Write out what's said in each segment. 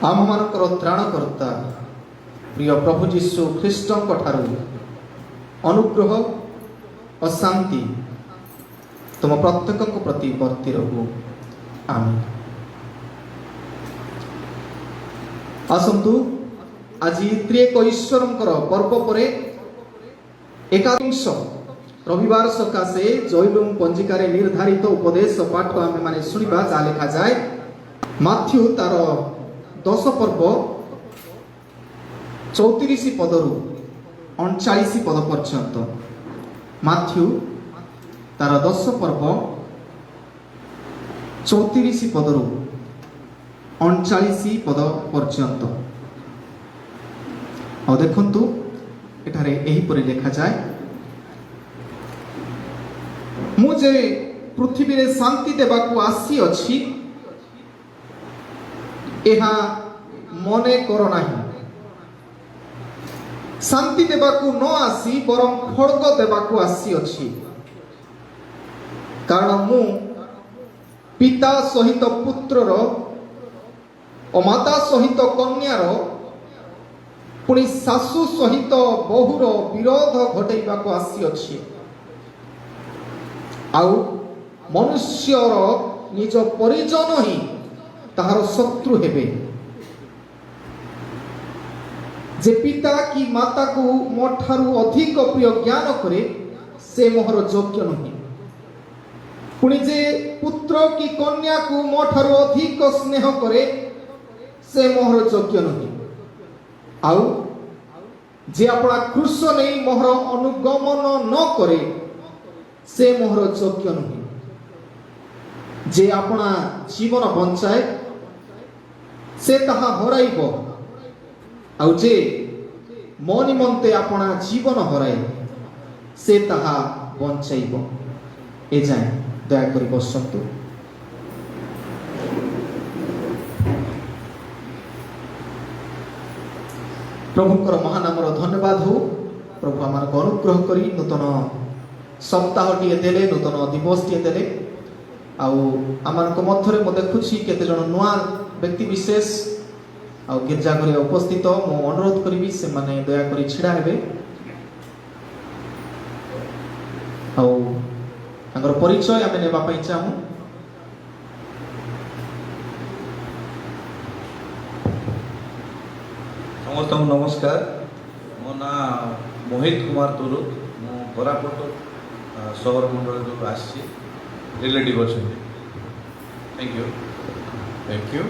आम मानकर त्राणकर्ता प्रिय प्रभु जीशु ख्रीष्ट अनुग्रह और शांति तुम प्रत्येक प्रति वर्ती रहू। आमीन। आसंतु आज त्रिएक ईश्वरंकर पर्व पर एकादश रविवार सकाशे जैलुम पंजिकार निर्धारित उपदेश पाठ आम माने शुणा जहाँ लिखा जाए माथ्यू तार 10 पर्व 34 पदरु 39 पद पर्यंत। माथ्यू तार 10 पर्व 34 पदरु 39 पद पर्यंत। और देखंतु एठारे एही परि लिखा जाए मुझे पृथ्वी रे शांति देबाकू आसी अछि एहा मने करो नाही। शांति देबाकू न आसी बरं खड़ग देबाकू आसी अछि। कारण मु पिता सहित पुत्रर और माता सहित कन्यार पुणी सासु सहित बहुर विरोध घटाइबाकू आसी अछि। आउ मनुष्यर निज परिजन ही ताहार शत्रु हेबे। जे पिता की माता को मोठारु अधिक प्रिय ज्ञान करे से मोहर योग्य नहीं। पुणी जे पुत्र की कन्या को मोठारु अधिक स्नेह करे से मोहर योग्य नहीं। आउ जे अपना क्रूस नहीं मोहर अनुगमन न करे से मोहर योग्य नहीं। जे अपना जीवन बंचाए से ताहा हराइब आउ जे मो निमंते अपना जीवन हराए से ताहा बंचाइब। ए जाए दयाकरी बसंतु। प्रभुकर महानामर धन्यवाद हो। प्रभु आम अनुग्रह करी नूतन सप्ताहटीए देले नूतन दिवसटीए देले। आम मध्य मु देखुची केते जन नुआ व्यक्ति विशेष आउ गिरजाघर उपस्थित मु अनुरोध करी से माने दयाकरी छिड़ा हेबे आउ परिचय आम नेबा पई चाहूँ। समस्त नमस्कार। मो ना मोहित कुमार तुरु मु कोरापुट सहर मंडल जो आसी रिलेटिव अच्छे। Thank you thank you.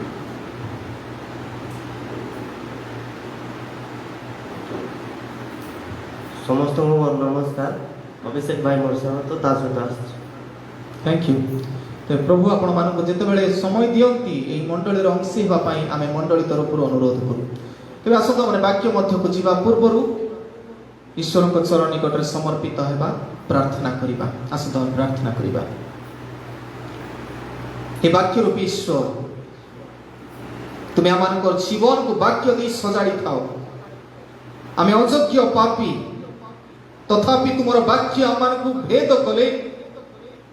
समस्त नमस्कार। अभिषेक भाई मोर सह तो ता सहित थैंक यू। तो प्रभु आपण मानक जेतेबेले समय दियंती एई मंडलीर अंशी हेबा पई आमे मंडली तरफरु अनुरोध करू। तेबे आसंत माने वाक्य मध्य को जीवा पूर्वरु ईश्वर को चरण निकट रे समर्पित हेबा प्रार्थना करिबा। आसंत प्रार्थना करिबा। हे वाक्य रूपी ईश्वर तुम्हें आम जीवन को वाक्य दे सजाड़ी थाओ। आम अयोग्य पापी तथापि तुम वाक्य आम को भेद कले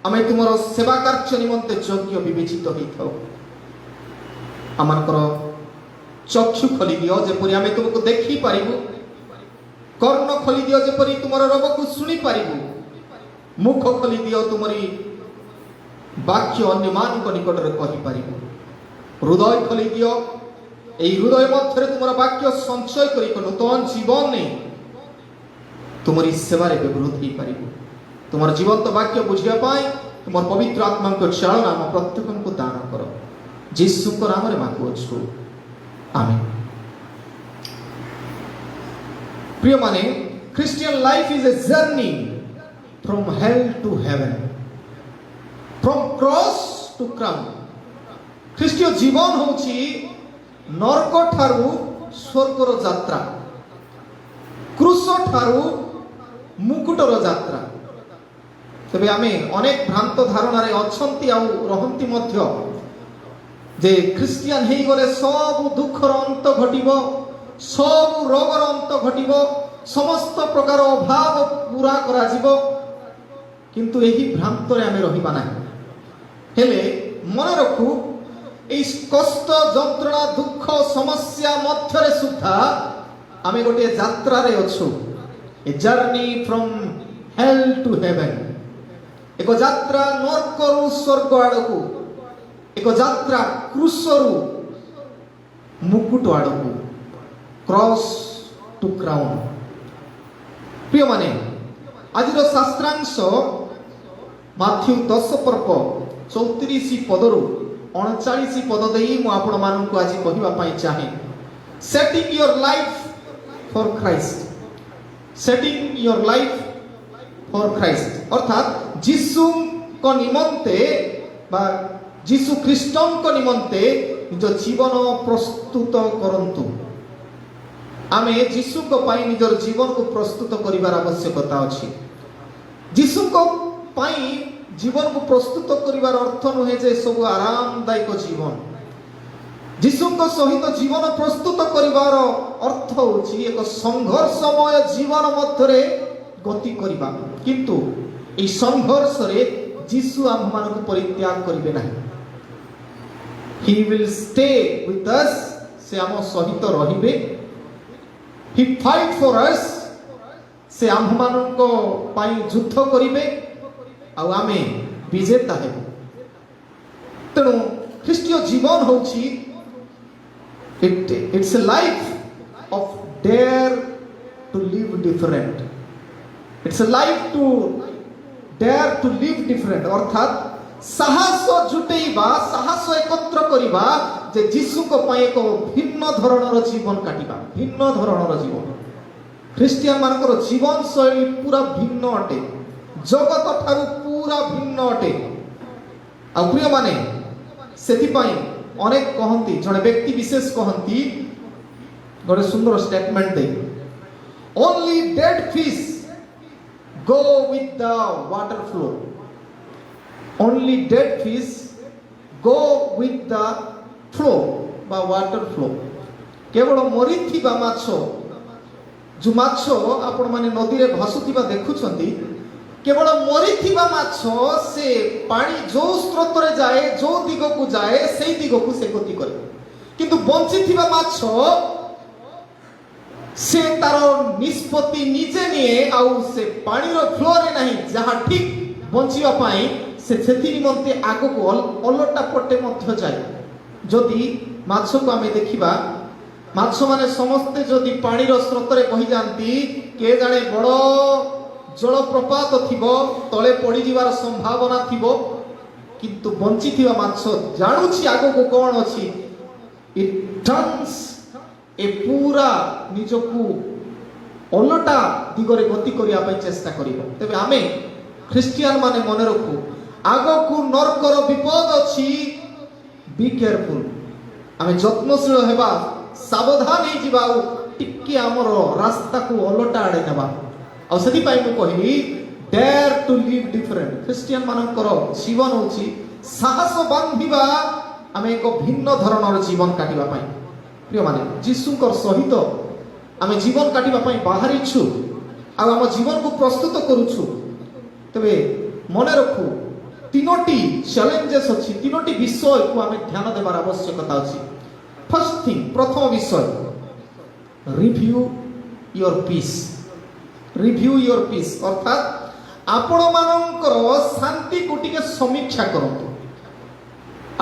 आम तुम सेवा कार्य निमंते योग्य विवेचित हो। आम चक्षु खोली दियो जेपरी आम तुमको देखी पारिबु। कर्ण खोली दियो जेपरी तुम रब को शुणी पारिबु। मुख खोली दियो तुमरी वाक्य अन्य मान निकट में कही पारिबु। हृदय खोली दियो एई हृदय मध्य तुम वाक्य संचय करी नूतन जीवन नहीं तुमरी सेवा रे व्यवहृत हो पारिबु। तुम जीवंत वाक्य बुझिया पाए तुम पवित्र आत्मा को चालना आम प्रत्येक को दान कर जीसु को नाम रे मांगुछु। आमीन। प्रिय माने Christian life is a journey from hell to heaven from cross to crown. ख्रीष्टीय जीवन होची नरक ठारू स्वर्गर यात्रा क्रूस ठारू मुकुटर यात्रा। तबे आमे अनेक भ्रांत धारणा रे अछंती आउ रहंती मध्य जे क्रिश्चियन हेई गले सब दुखर अंत घटिबो सब रोगर अंत घटिबो समस्त प्रकार अभाव पूरा करा जिवो किंतु एही भ्रांत रे आमे रहिबा नाही। हेले मन रखू এই কষ্ট যন্ত্রণা দুঃখ সমস্যা মধ্যরে সুদ্ধা আমি গোটিয়ে যাত্রারে অছু a journey from hell to heaven ଏକ ଯାତ୍ରା ନର୍କରୁ ସ୍ୱର୍ଗ ଆଡ଼କୁ ଏକ ଯାତ୍ରା କୃଷରୁ ମୁକୁଟ ଆଡ଼କୁ କ୍ରସ୍ ଟୁ କ୍ରାଉନ୍। ପ୍ରିୟମାନେ ଆଜିର ଶାସ୍ତ୍ରାଂଶ ମାଥ୍ୟୁ 10 ପର୍ବ 34 ପଦରୁ 39 ପଦ ଦେଇ ମୁଁ ଆପଣମାନଙ୍କୁ ଆଜି କହିବା ପାଇଁ ଚାହେଁ। Setting your life for Christ, setting your life for Christ ଅର୍ଥାତ୍ ଯୀଶୁଙ୍କ ନିମନ୍ତେ ବା ଯୀଶୁ ଖ୍ରୀଷ୍ଟଙ୍କ ନିମନ୍ତେ ନିଜ ଜୀବନ ପ୍ରସ୍ତୁତ କରନ୍ତୁ। ଆମେ ଯୀଶୁଙ୍କ ପାଇଁ ନିଜର ଜୀବନକୁ ପ୍ରସ୍ତୁତ କରିବାର ଆବଶ୍ୟକତା ଅଛି। ଯୀଶୁଙ୍କ ପାଇଁ ଜୀବନକୁ ପ୍ରସ୍ତୁତ କରିବାର ଅର୍ଥ ନୁହେଁ ଯେ ସବୁ ଆରାମଦାୟକ ଜୀବନ। ଯୀଶୁଙ୍କ ସହିତ ଜୀବନ ପ୍ରସ୍ତୁତ କରିବାର ଅର୍ଥ ହେଉଛି ଏକ ସଂଘର୍ଷମୟ ଜୀବନ ମଧ୍ୟରେ ଗତି କରିବା। କିନ୍ତୁ এই সংঘর্ষরে যিশু আমମାନଙ୍କୁ পরিত্যাগ করিবে না। He will stay with us, সে আম সহিত রহিবে। হি ফাইট ফর আস, সে আমମାନଙ୍କ ପାଇଁ যুদ্ধ করিবে ଆଉ ଆମେ ବିଜେତା ହେବୁ। ତେଣୁ ଖ୍ରୀଷ୍ଟୀୟ ଜୀବନ ହେଉଛି it's a life of dare to live different. It's a life to dare to live different ଅର୍ଥାତ୍ ସାହସ ଜୁଟେଇବା, ସାହସ ଏକତ୍ର କରିବା ଯେ ଯୀଶୁଙ୍କ ପାଇଁ ଏକ ଭିନ୍ନ ଧରଣର ଜୀବନ କାଟିବା। ଭିନ୍ନ ଧରଣର ଜୀବନ, ଖ୍ରୀଷ୍ଟିଆନ ମାନଙ୍କର ଜୀବନ ଶୈଳୀ ପୁରା ଭିନ୍ନ ଅଟେ, ଜଗତ ଠାରୁ ପୁରା ଭିନ୍ନ ଅଟେ। ଆଉ ପ୍ରିୟମାନେ ସେଥିପାଇଁ ଅନେକ କହନ୍ତି, ଜଣେ ବ୍ୟକ୍ତି ବିଶେଷ କହନ୍ତି ଗୋଟେ ସୁନ୍ଦର ଷ୍ଟେଟମେଣ୍ଟ ଦେଇ, only dead fish go with the water flow, only dead fish go with the flow বা water flow। କେବଳ ମରିଥିବା ମାଛ, ଯେଉଁ ମାଛ ଆପଣମାନେ ନଦୀରେ ଭାସୁଥିବା ଦେଖୁଛନ୍ତି, କେବଳ ମରିଥିବା ମାଛ ସେ ପାଣି ଯେଉଁ ସ୍ରୋତରେ ଯାଏ, ଯେଉଁ ଦିଗକୁ ଯାଏ ସେଇ ଦିଗକୁ ସେ ଗତି କରେ। କିନ୍ତୁ ବଞ୍ଚିଥିବା ମାଛ ସେ ତାର ନିଷ୍ପତ୍ତି ନିଜେ ନିଏ, ଆଉ ସେ ପାଣିର ଫ୍ଲୋରେ ନାହିଁ, ଯାହା ଠିକ୍ ବଞ୍ଚିବା ପାଇଁ ସେ ସେଥି ନିମନ୍ତେ ଆଗକୁ ଓଲଟା ପଟେ ମଧ୍ୟ ଯାଏ। ଯଦି ମାଛକୁ ଆମେ ଦେଖିବା, ମାଛମାନେ ସମସ୍ତେ ଯଦି ପାଣିର ସ୍ରୋତରେ ବହିଯାଆନ୍ତି, କିଏ ଜାଣେ ବଡ଼ ଜଳପ୍ରପାତ ଥିବ, ତଳେ ପଡ଼ିଯିବାର ସମ୍ଭାବନା ଥିବ, କିନ୍ତୁ ବଞ୍ଚିଥିବା ମାଛ ଜାଣୁଛି ଆଗକୁ କ'ଣ ଅଛି। ଇଟ୍ ଟର୍ନସ୍ ଏ ପୁରା ନିଜକୁ ଓଲଟା ଦିଗରେ ଗତି କରିବା ପାଇଁ ଚେଷ୍ଟା କରିବ। ତେବେ ଆମେ ଖ୍ରୀଷ୍ଟିଆନ ମାନେ ମନେ ରଖୁ, ଆଗକୁ ନର୍କର ବିପଦ ଅଛି, ବି କେୟାରଫୁଲ। ଆମେ ଯତ୍ନଶୀଳ ହେବା, ସାବଧାନ ହେଇଯିବା, ଆଉ ଟିକେ ଆମର ରାସ୍ତାକୁ ଓଲଟା ଆଡ଼େ ନେବା। ଆଉ ସେଥିପାଇଁ ମୁଁ କହିଲି dare to live different. Christian ମାନଙ୍କର ଜୀବନ ହେଉଛି ସାହସ ବାନ୍ଧିବା, ଆମେ ଏକ ଭିନ୍ନ ଧରଣର ଜୀବନ କାଟିବା ପାଇଁ। ପ୍ରିୟମାନେ ଯୀଶୁଙ୍କର ସହିତ ଆମେ ଜୀବନ କାଟିବା ପାଇଁ ବାହାରିଛୁ, ଆଉ ଆମ ଜୀବନକୁ ପ୍ରସ୍ତୁତ କରୁଛୁ। ତେବେ ମନେ ରଖୁ, ତିନୋଟି ଚ୍ୟାଲେଞ୍ଜେସ୍ ଅଛି, ତିନୋଟି ବିଷୟକୁ ଆମେ ଧ୍ୟାନ ଦେବାର ଆବଶ୍ୟକତା ଅଛି। ଫାର୍ଷ୍ଟ ଥିଙ୍ଗ, ପ୍ରଥମ ବିଷୟ, review your piece. Review your piece ଅର୍ଥାତ୍ ଆପଣମାନଙ୍କର ଶାନ୍ତିକୁ ଟିକେ ସମୀକ୍ଷା କରନ୍ତୁ।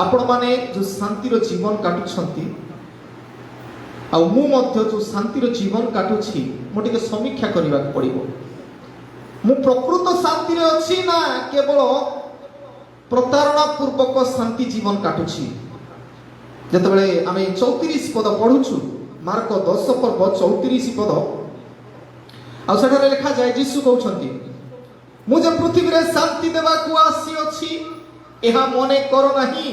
ଆପଣମାନେ ଯେଉଁ ଶାନ୍ତିର ଜୀବନ କାଟୁଛନ୍ତି, ଆଉ ମୁଁ ମଧ୍ୟ ଯେଉଁ ଶାନ୍ତିର ଜୀବନ କାଟୁଛି, ମୁଁ ଟିକେ ସମୀକ୍ଷା କରିବାକୁ ପଡ଼ିବ। ମୁଁ ପ୍ରକୃତ ଶାନ୍ତିରେ ଅଛି ନା କେବଳ ପ୍ରତାରଣା ପୂର୍ବକ ଶାନ୍ତି ଜୀବନ କାଟୁଛି। ଯେତେବେଳେ ଆମେ 34 ପଦ ପଢୁଛୁ, ମାର୍କ 10 ପର୍ବ 34 ପଦ, ଆଉ ସେଠାରେ ଲେଖାଯାଏ, ଯୀଶୁ କହୁଛନ୍ତି, ମୁଁ ଯେ ପୃଥିବୀରେ ଶାନ୍ତି ଦେବାକୁ ଆସିଅଛି ଏହା ମନେ କର ନାହିଁ।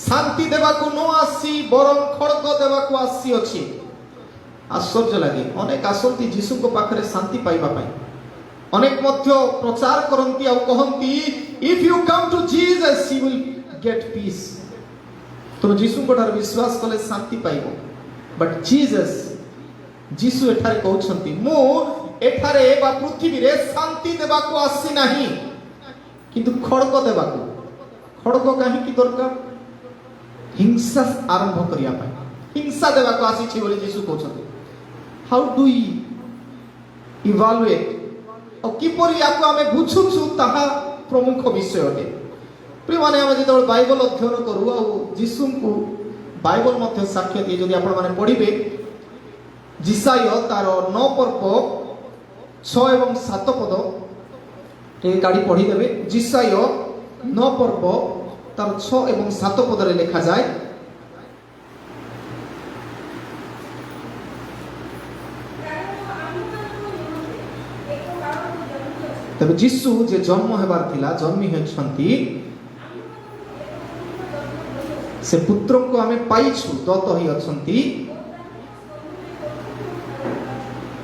ଶାନ୍ତି ଦେବାକୁ ନ ଆସି ବରଂ ଖଡ଼ଗ ଦେବାକୁ ଆସିଅଛି। ଆଶ୍ଚର୍ଯ୍ୟ ଲାଗେ, ଅନେକ ଆସନ୍ତି ଯୀଶୁଙ୍କ ପାଖରେ ଶାନ୍ତି ପାଇବା ପାଇଁ, ଅନେକ ମଧ୍ୟ ପ୍ରଚାର କରନ୍ତି ଆଉ କହନ୍ତି, if you come to Jesus you will get peace. ତୁମେ ଯୀଶୁଙ୍କ ଠାରୁ ବିଶ୍ୱାସ କଲେ ଶାନ୍ତି ପାଇବ। ବଟ୍ ଯୀଶୁ ଏଠାରେ କହୁଛନ୍ତି, ମୁଁ ଏଠାରେ ବା ପୃଥିବୀରେ ଶାନ୍ତି ଦେବାକୁ ଆସି ନାହିଁ, କିନ୍ତୁ ଖଡ଼ଗ ଦେବାକୁ। ଖଡ଼ଗ କାହିଁକି ଦରକାର? हिंसा आरंभ करिया पाए हिंसा देवा को आसी बोली यीशु कहते हाउ डू इवालुएट और किपर याको आमे बुझुछु ताहा प्रमुख विषय अटे प्रिय माने आमे जेतबेले बाइबल अध्ययन करू आ यीशु को बाइबल मध्य साक्ष्य दिए जदि आपण माने पढ़िबे जिसाय तार 9 पर्व 6 एवं 7 पद टे गाड़ी पढ़ी देबे जिसाय 9 पर्व तार 6 एवं 7 पद रे लिखा जाए तबे जीशु जे जन्म हेबार थिला जन्मी हेछंती से पुत्र को आमे पाइछु दत होई अछंती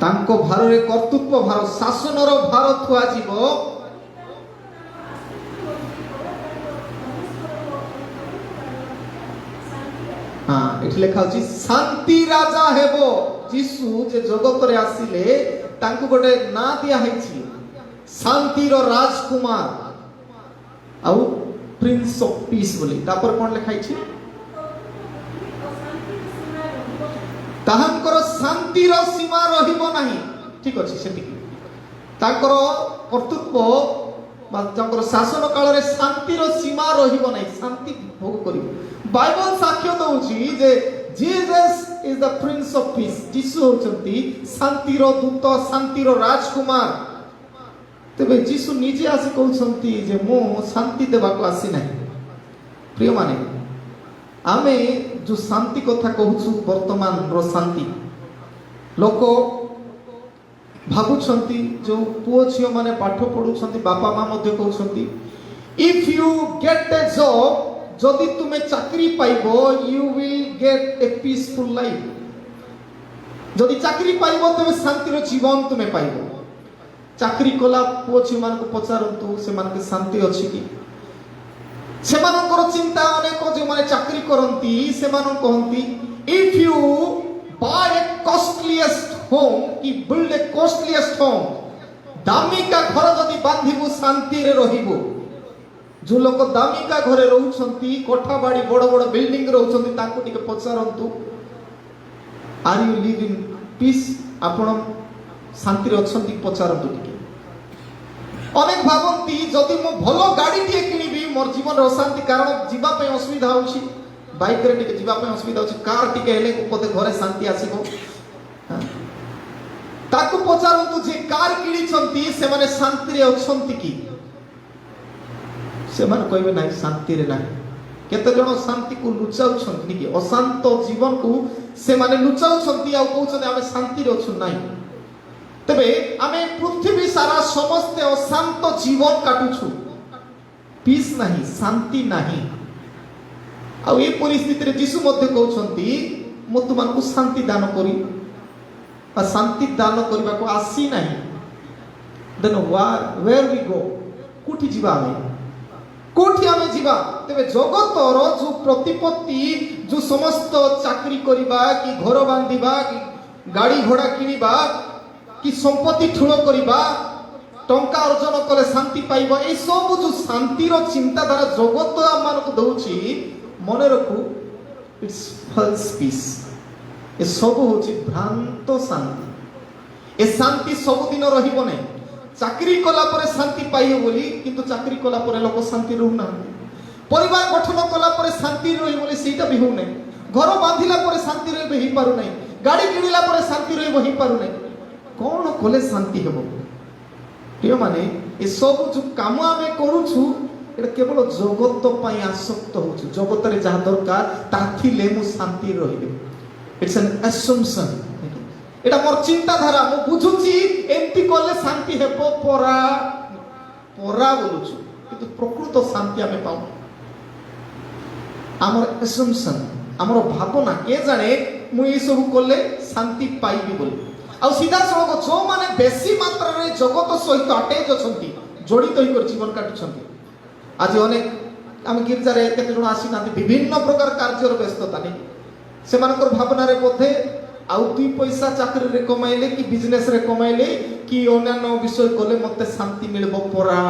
तांको भार रे कर्तृत्व भार शासनर भार थुआ जीवो हाँ एठी लेखा अछि शांति राजा हेबो जीशु जे जगत रे आसिले तांको गोटे ना दिया हेछि शांतिर राजकुमार आउ प्रिंस ऑफ पीस बोली तापर कोन लिखाई छी ताहांकर शांतिर सीमा रहिबो नाही ठीक अछि सेति ताकर कर्तृत्व बा ताकर शासन काल रे शांतिर सीमा रहिबो नाही शांति भोग करिबो बाइबल साक्ष्य दउची जे Jesus is the prince of peace जीसु होचंती शांतिर दूत शांतिर राजकुमार तेबे जीशु निजे आसी कहउछंती जे मो शांति देबा को आसी नाही प्रिय माने आमे जो शांति कथा कहउछु वर्तमान रो शांति लोक भाबुछंती जो पुओ छियो माने पाठ पढुछंती बापा मां मध्ये कहउछंती if you get a job जदि तुमे चाकरी पाइबो you will get a peaceful life जदि चाकरी पाइबो तबे शांतिर जीवन तुमे पाइबो चाकरी कला पुओ छि मान को पचारंतु से मान के शांति अछि कि से मानकर चिंता अनेक जो माने चाकरी करंती से मान कहंती if you buy a costliest home कि बिल्ड ए कॉस्टलीएस्ट होम दामिका घर जदि बांधिबो शांति रे रहिबो जो लोक दामिका घरे रहउछंती कोठा बाड़ी बड़ बड़ बिल्डिंग रहउछंती ताको टिके पचारंतु are you live in peace आपण शांति रे अछंती पचारंतु टिके अनेक भावंती जदि मो भलो गाड़ी टिके किनिबी मोर जीवन रे अशांति कारण जीवा पे असुविधा होछि बाइक रे टिके जीवा पे असुविधा होछि कार टिके हेले कोते घरे शांति आसीबो ताको पचारंतु जे कार किनी छंती से माने शांति रे अछंती कि से माने कहबे नाही शांति रे नाही केते जण शांति को लुचाउ छंती कि अशांत जीवन को से माने लुचाउ छंती आ कहउछन आमे शांति रे अछु नाही तबे आमे पृथ्वी सारा समस्त अशांत जीवन काटुछु पीस नाही शांति नाही आ ए परिस्थिति रे यीशु मध्ये कहउछंती मो तुमान को शांति दान करी आ शांति दान करबा को आसी नाही देन वेयर वी गो कोठी जीवा आमे कोठी आमे जीवा तबे जगतर जो प्रतिपत्ति जो समस्त चाकरी करिबा कि घर बांधिबा कि गाड़ी घोड़ा किनिबा कि संपत्ति ठुलो करिबा टंका अर्जन कले शांति पाइबा ए सब जो शांति रो चिंता धारा जगत मान को दउची मने रखु इट्स फॉल्स पीस ए सब होची भ्रांत शांति ए शांति सब दिन रहिबो नै चाकरी कला परे शांति पाइयो बोली किंतु चाकरी कला परे लोक शांति रहू ना परिवार गठन कला परे शांति रही बोली सेटा भी हो नै घर बांधिला परे शांति रही ही पारु नै गाड़ी किनिला परे शांति रही ही पारु नै कौन कले शांति हेबो प्रिय माने ए सब जो काम आमे करूछु एटा केवल जगत पई आसक्त होछु जगत रे जहा दरकार ताथिले मु शांति रहिबे इट्स एन असम्पशन एटा मोर चिंता धारा मु बुझुची एंती कले शांति हेबो परा परा बोलुछु किंतु प्रकृत शांति आमे पाउ हमर असम्पशन हमर भावना के जाने मु ए सब कले शांति पाइबी बोली आ सीधा सड़क जो माने बेसी मात्रा रे जगत सहित अटैच अछंती जड़ित होई कर जीवन काटुछंती आज अनेक आम गिरजा रे केते जण आसी नांती विभिन्न प्रकार कार्य रे व्यस्तता नै से मानकर भावना रे बोधे आउ दुई पैसा चाकरी रे कमाइले कि बिजनेस रे कमाइले कि अन्य विषय कले मते शांति मिलबो परा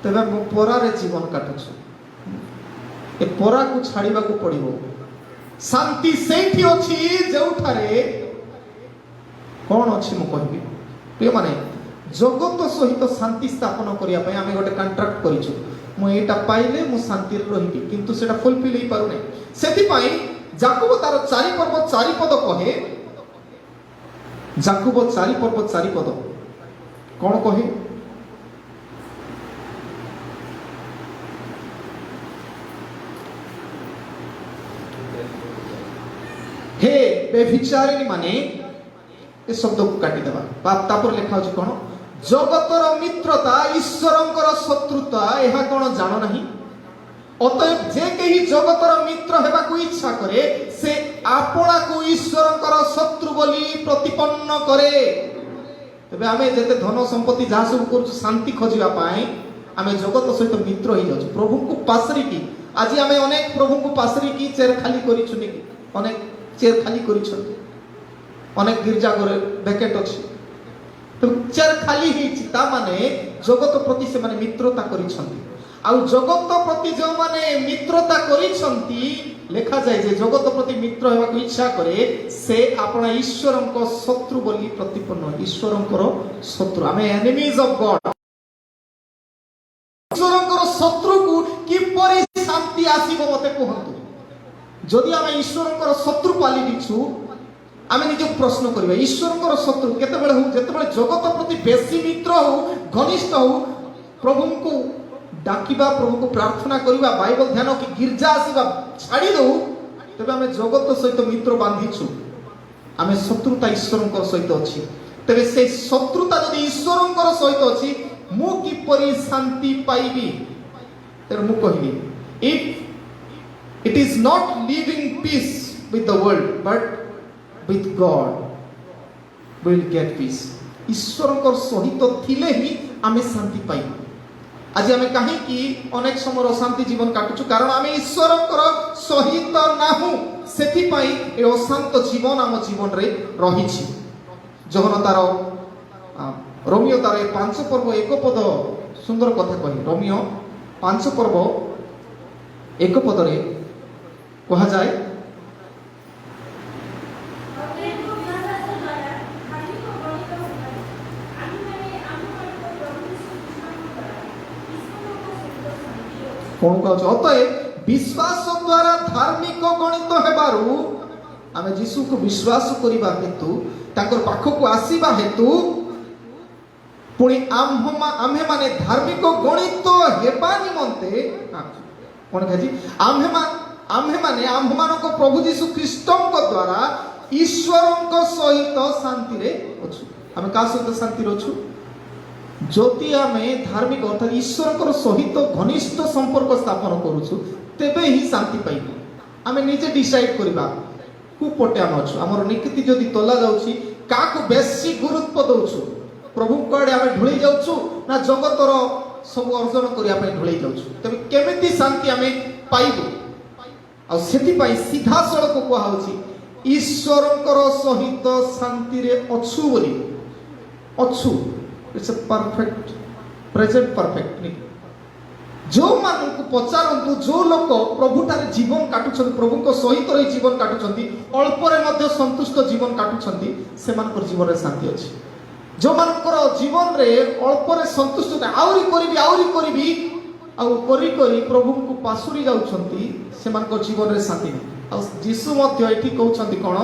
तबे मो परा रे जीवन काटुछु ए परा को छाड़िबा को पड़िबो शांति सेठी अछि जेउठारे कोन अछि मु कहबी प्रिय माने जगत सहित शांति स्थापन करिया पय आमे गोटे कॉन्ट्रैक्ट करिछु मु एटा पाइले मु शांति रे रहिबी किंतु सेटा फुलफिल हे पारु नै सेति पय जाकुब तार 4 पर्व 4 पद कहे जाकुब 4 पर्व 4 पद कोन कहे हे बेभिचारिणी माने ए शब्द को काटी देबा तापर लिखा होची कोन जगतर मित्रता ईश्वरंकर शत्रुता एहा कोन जानो नहीं अतएव जे केही जगतर मित्र हेबा को इच्छा करे से आपणा को ईश्वरंकर शत्रु बोली प्रतिपन्न करे तबे आमे जेते धन संपत्ति जा सब करू शांति खोजिबा पाए आमे जगत सहित मित्र ही जाउ प्रभु को पासरी की आज आमे अनेक प्रभु को पासरी की चेर खाली करी छुनी की अनेक चेयर खाली करिछंती अनेक गिरजा घरे वैकेंट अछि तो चेयर खाली हिछि ता माने जगत प्रति से माने मित्रता करिछंती आ जगत प्रति जो माने मित्रता करिछंती लेखा जाय जे जगत प्रति मित्र हेबा को इच्छा करे से आपना ईश्वरंको शत्रु बोली प्रतिपन्न ईश्वरंकर शत्रु आमे एनिमीज ऑफ गॉड ईश्वरंकर शत्रु को किपरि शांति आसीबो मते कहंतु जदि आमे ईश्वरंकर शत्रु पाली दिछु आमे निजे प्रश्न करबा ईश्वरंकर शत्रु केते बेले हो जते बेले जगत प्रति बेसी मित्र हो घनिष्ठ हो प्रभु को डाकिबा प्रभु को प्रार्थना करबा बाइबल ध्यान की गिरजा आसीबा छाड़ी दो तबे आमे जगत सहित मित्र बांधिछु आमे शत्रुता ईश्वरंकर सहित अछि तबे से शत्रुता जदि ईश्वरंकर सहित अछि मु किपरि शांति पाइबी तर मु कहबी if it is not living peace with the world but with God we will get peace ईश्वरंकर सहित थिले ही आमे शांति पाई आज आमे काहे कि अनेक समय अशांति जीवन काटुछु कारण आमे ईश्वरंकर सहित नाहु सेथि पई ए अशांत जीवन आम जीवन रे रहिछि जहन तार रोमियो तार 5 पर्व एक पद सुंदर कथा कहि रोमियो 5 पर्व एक पद रे कहा जाए कौन कह अतएव विश्वास द्वारा धार्मिक गणित हेबारु आमे यीशु को विश्वास करिबा हेतु ताकर पाख को आसीबा हेतु पुणी आम्हे माने धार्मिक गणित हेबा निमंते कौन कहजी आम्हे माने आम्भमानको प्रभु यीशु ख्रीष्टଙ୍କ द्वारा ईश्वरଙ୍କ सहित शांति रे अछु आमे का सहित शांति रे अछु ज्योति आमे धार्मिक अर्थात ईश्वरଙ୍କର सहित घनिष्ठ संपर्क स्थापन करूछु तेबे ही शांति पाइबो आमे निजे डिसाइड करबा कु पटे आम अछु हमर निकति जदि तोला जाउछि का को बेसी गुरुत्व दउछु प्रभु कड़े आमे ढुळी जाउछु ना जगतर सब अर्जन करिया पय ढुळी जाउछु तबे केमिति शांति आमे पाइबो आ सेति पय सीधा सड़क को होछि ईश्वरंकर सहित शांति रे अछु बोली अछु it's a perfect present perfect नहीं जो मान को पचारंतु जो लोक प्रभु तारे जीवन काटुछन प्रभु को सहित रे जीवन काटुछंती अल्प रे मध्य संतुष्ट जीवन काटुछंती से मानकर जीवन रे शांति अछि जो मानकर जीवन रे अल्प रे संतुष्ट आउरी करबी आ करी करी प्रभु को पासुरी जाउछंती से मानकर जीवन रे शांति नहीं आ यीशु मध्य एठी कहउछंती कोन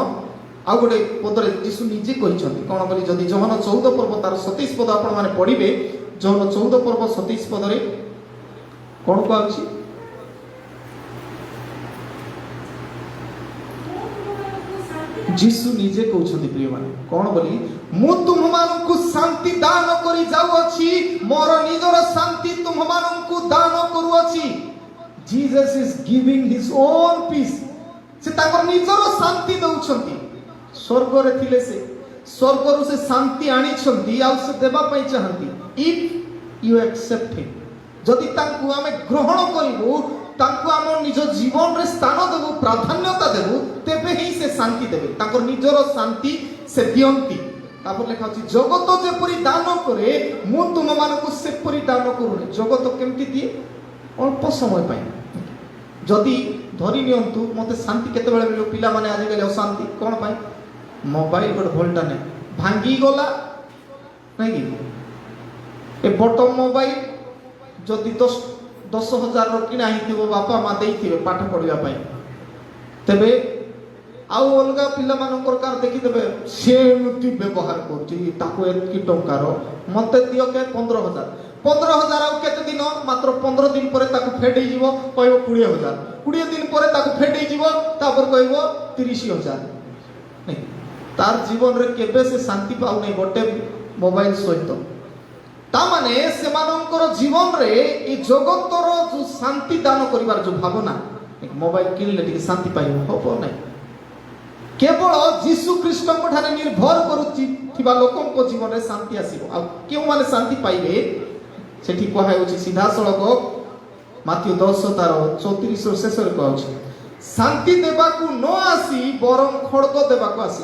आ गोटे पदरे यीशु निजे कहिछंती कोन बोली जदि जोहन 14 पर्व तार 27 पद आपण माने पढिबे जोहन 14 पर्व 27 पद रे कोन कहउछि यीशु निजे कहउछंती प्रिय माने कोन बोली मु तुम मानकु शांति दान करी जाउ अछि मोर निजर शांति तुम मानकु दान करू अछि Jesus is giving his own peace से ताकर निजर शांति दउछंती स्वर्ग रे थिले से स्वर्ग रु से शांति आनी छंती आ से देबा पई चाहंती इफ यू एक्सेप्ट हिम जदि तांकु आमे ग्रहण करिवो तांकु आम निज जीवन रे स्थान देबो प्राधान्यता देबो तेबे ही से शांति देबे ताकर निजर शांति से दियंती तापर लेखा अछि जगत जेपरि दान करे मु तुम मानको सेपरि दान करूनी जगत केमति दिए अल्प समय पाई जदि धरी नियंतु मते शांति केतेबेले मिलो पिला माने आजिकाली अशांति कोन पाई मोबाइल गोटे भलटा ने भांगी गला नहीं कि ए बटम मोबाइल जदि 10,000 रो किना हिथिबो बापा मा देइथिबे पाठ पढिया पाई तेबे आउ अलगा पिला मानकर कार देखि देबे सेमति व्यवहार करछि ताको एतकी टंकार मते दियो के 15,000 आउ केते दिन मात्र 15 दिन परे ताको फेडै जीवो कहबो 20,000 20 दिन परे ताको फेडै जीवो तापर कहबो 30,000 नहीं तार जीवन रे केबे से शांति पाउ नहीं गोटे मोबाइल सहित ता माने से मानकर जीवन रे ई जगतर जो शांति दान करिवार जो भावना एक मोबाइल किनले टिके शांति पाइबो होबो नहीं केवल जीशु कृष्ण को ठाने निर्भर करुवा लोक जीवन में शांति आसो आ क्यों माने शांति पाइबे सेठी कहा सीधा सड़क माथ्यू 10 तार 34 शेष कह शांति देवाकू न आसी बरम खड़ग देवाकू आसी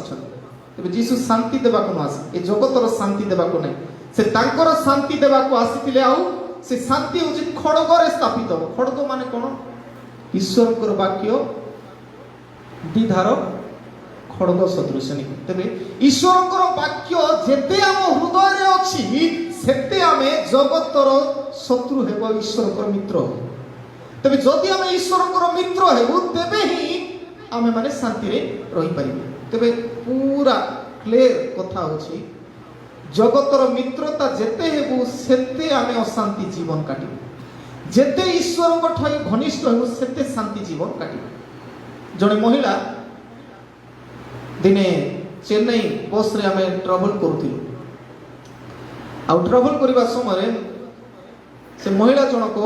तेज जीशु शांति देवाकू न आसी ए जगतर शांति देवाकू नहीं से तांकर शांति देवाकू आसीथिले आउ से शांति होची खड़गरे स्थापित हो खड़ग माने कोन ईश्वर वाक्य द्विधार खड़ग सदृश नहीं तेरे ईश्वर वाक्य जेते आम हृदय अच्छी सेते आमे जगतर शत्रु हेब ईश्वर मित्र तेरे जदि आम ईश्वर मित्र हेबु तेबे ही आमे माने शांति रे रही परिबे तेबे पूरा क्लियर कथा होची जगतर मित्रता जेते हेबु सेते आमे अशांति जीवन काटिबु जेते ईश्वर ठाई घनिष्ठ हेबु सेते शांति जीवन काटिबु जने महिला दिने चेन्नई बस रे आमे ट्रैवल करूथिलु आ ट्रैवल करबा समय से महिला जनक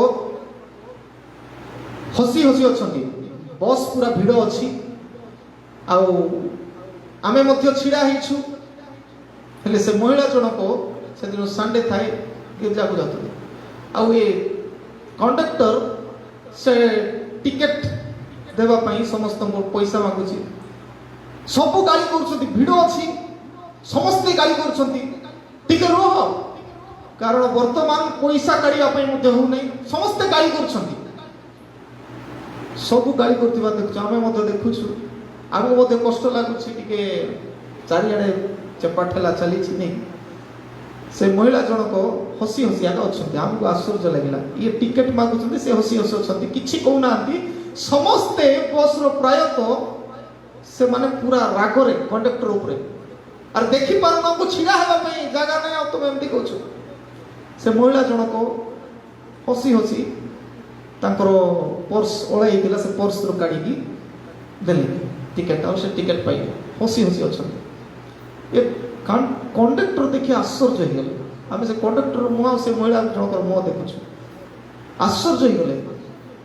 हसी हसी अछंती बस पूरा भिड़ अछि आ आमे मध्य छिड़ा हिछु हेले से महिला जनक से दिन संडे थाए गिरजा को जातले आ ये कंडक्टर से टिकट देवा पई समस्त पैसा मागुची सब गाड़ी कर भिड़ अच्छी समस्ते गाड़ी कर रोह कारण वर्तमान पैसा काढ़ा हो नहीं समस्ते गाड़ी कर सब गाड़ी कर देखु आगो कष्ट लगुच चारिड़े चेपा ठेला चली नहीं से महिला जनक हसी हसी आगे अच्छा आमको आश्चर्य लगे ये टिकेट मागुं से हसी हसी अच्छा कि कहना समस्ते बस प्रायतः से माने पूरा रागरे कंडक्टर ऊपर और देखि पारना को छिड़ा हेबा पई जागा नै आ तुम एमती कहछ से महिला जनक हसी हसी तांकर पर्स ओलाई दिला से पर्स रो काढी की देले टिकट और से टिकट पाई हसी हसी अछन ए कंडक्टर देखि आश्चर्य हो गेले आमे से कंडक्टर मुआ से महिला जनकर मुआ देखछ आश्चर्य हो गेले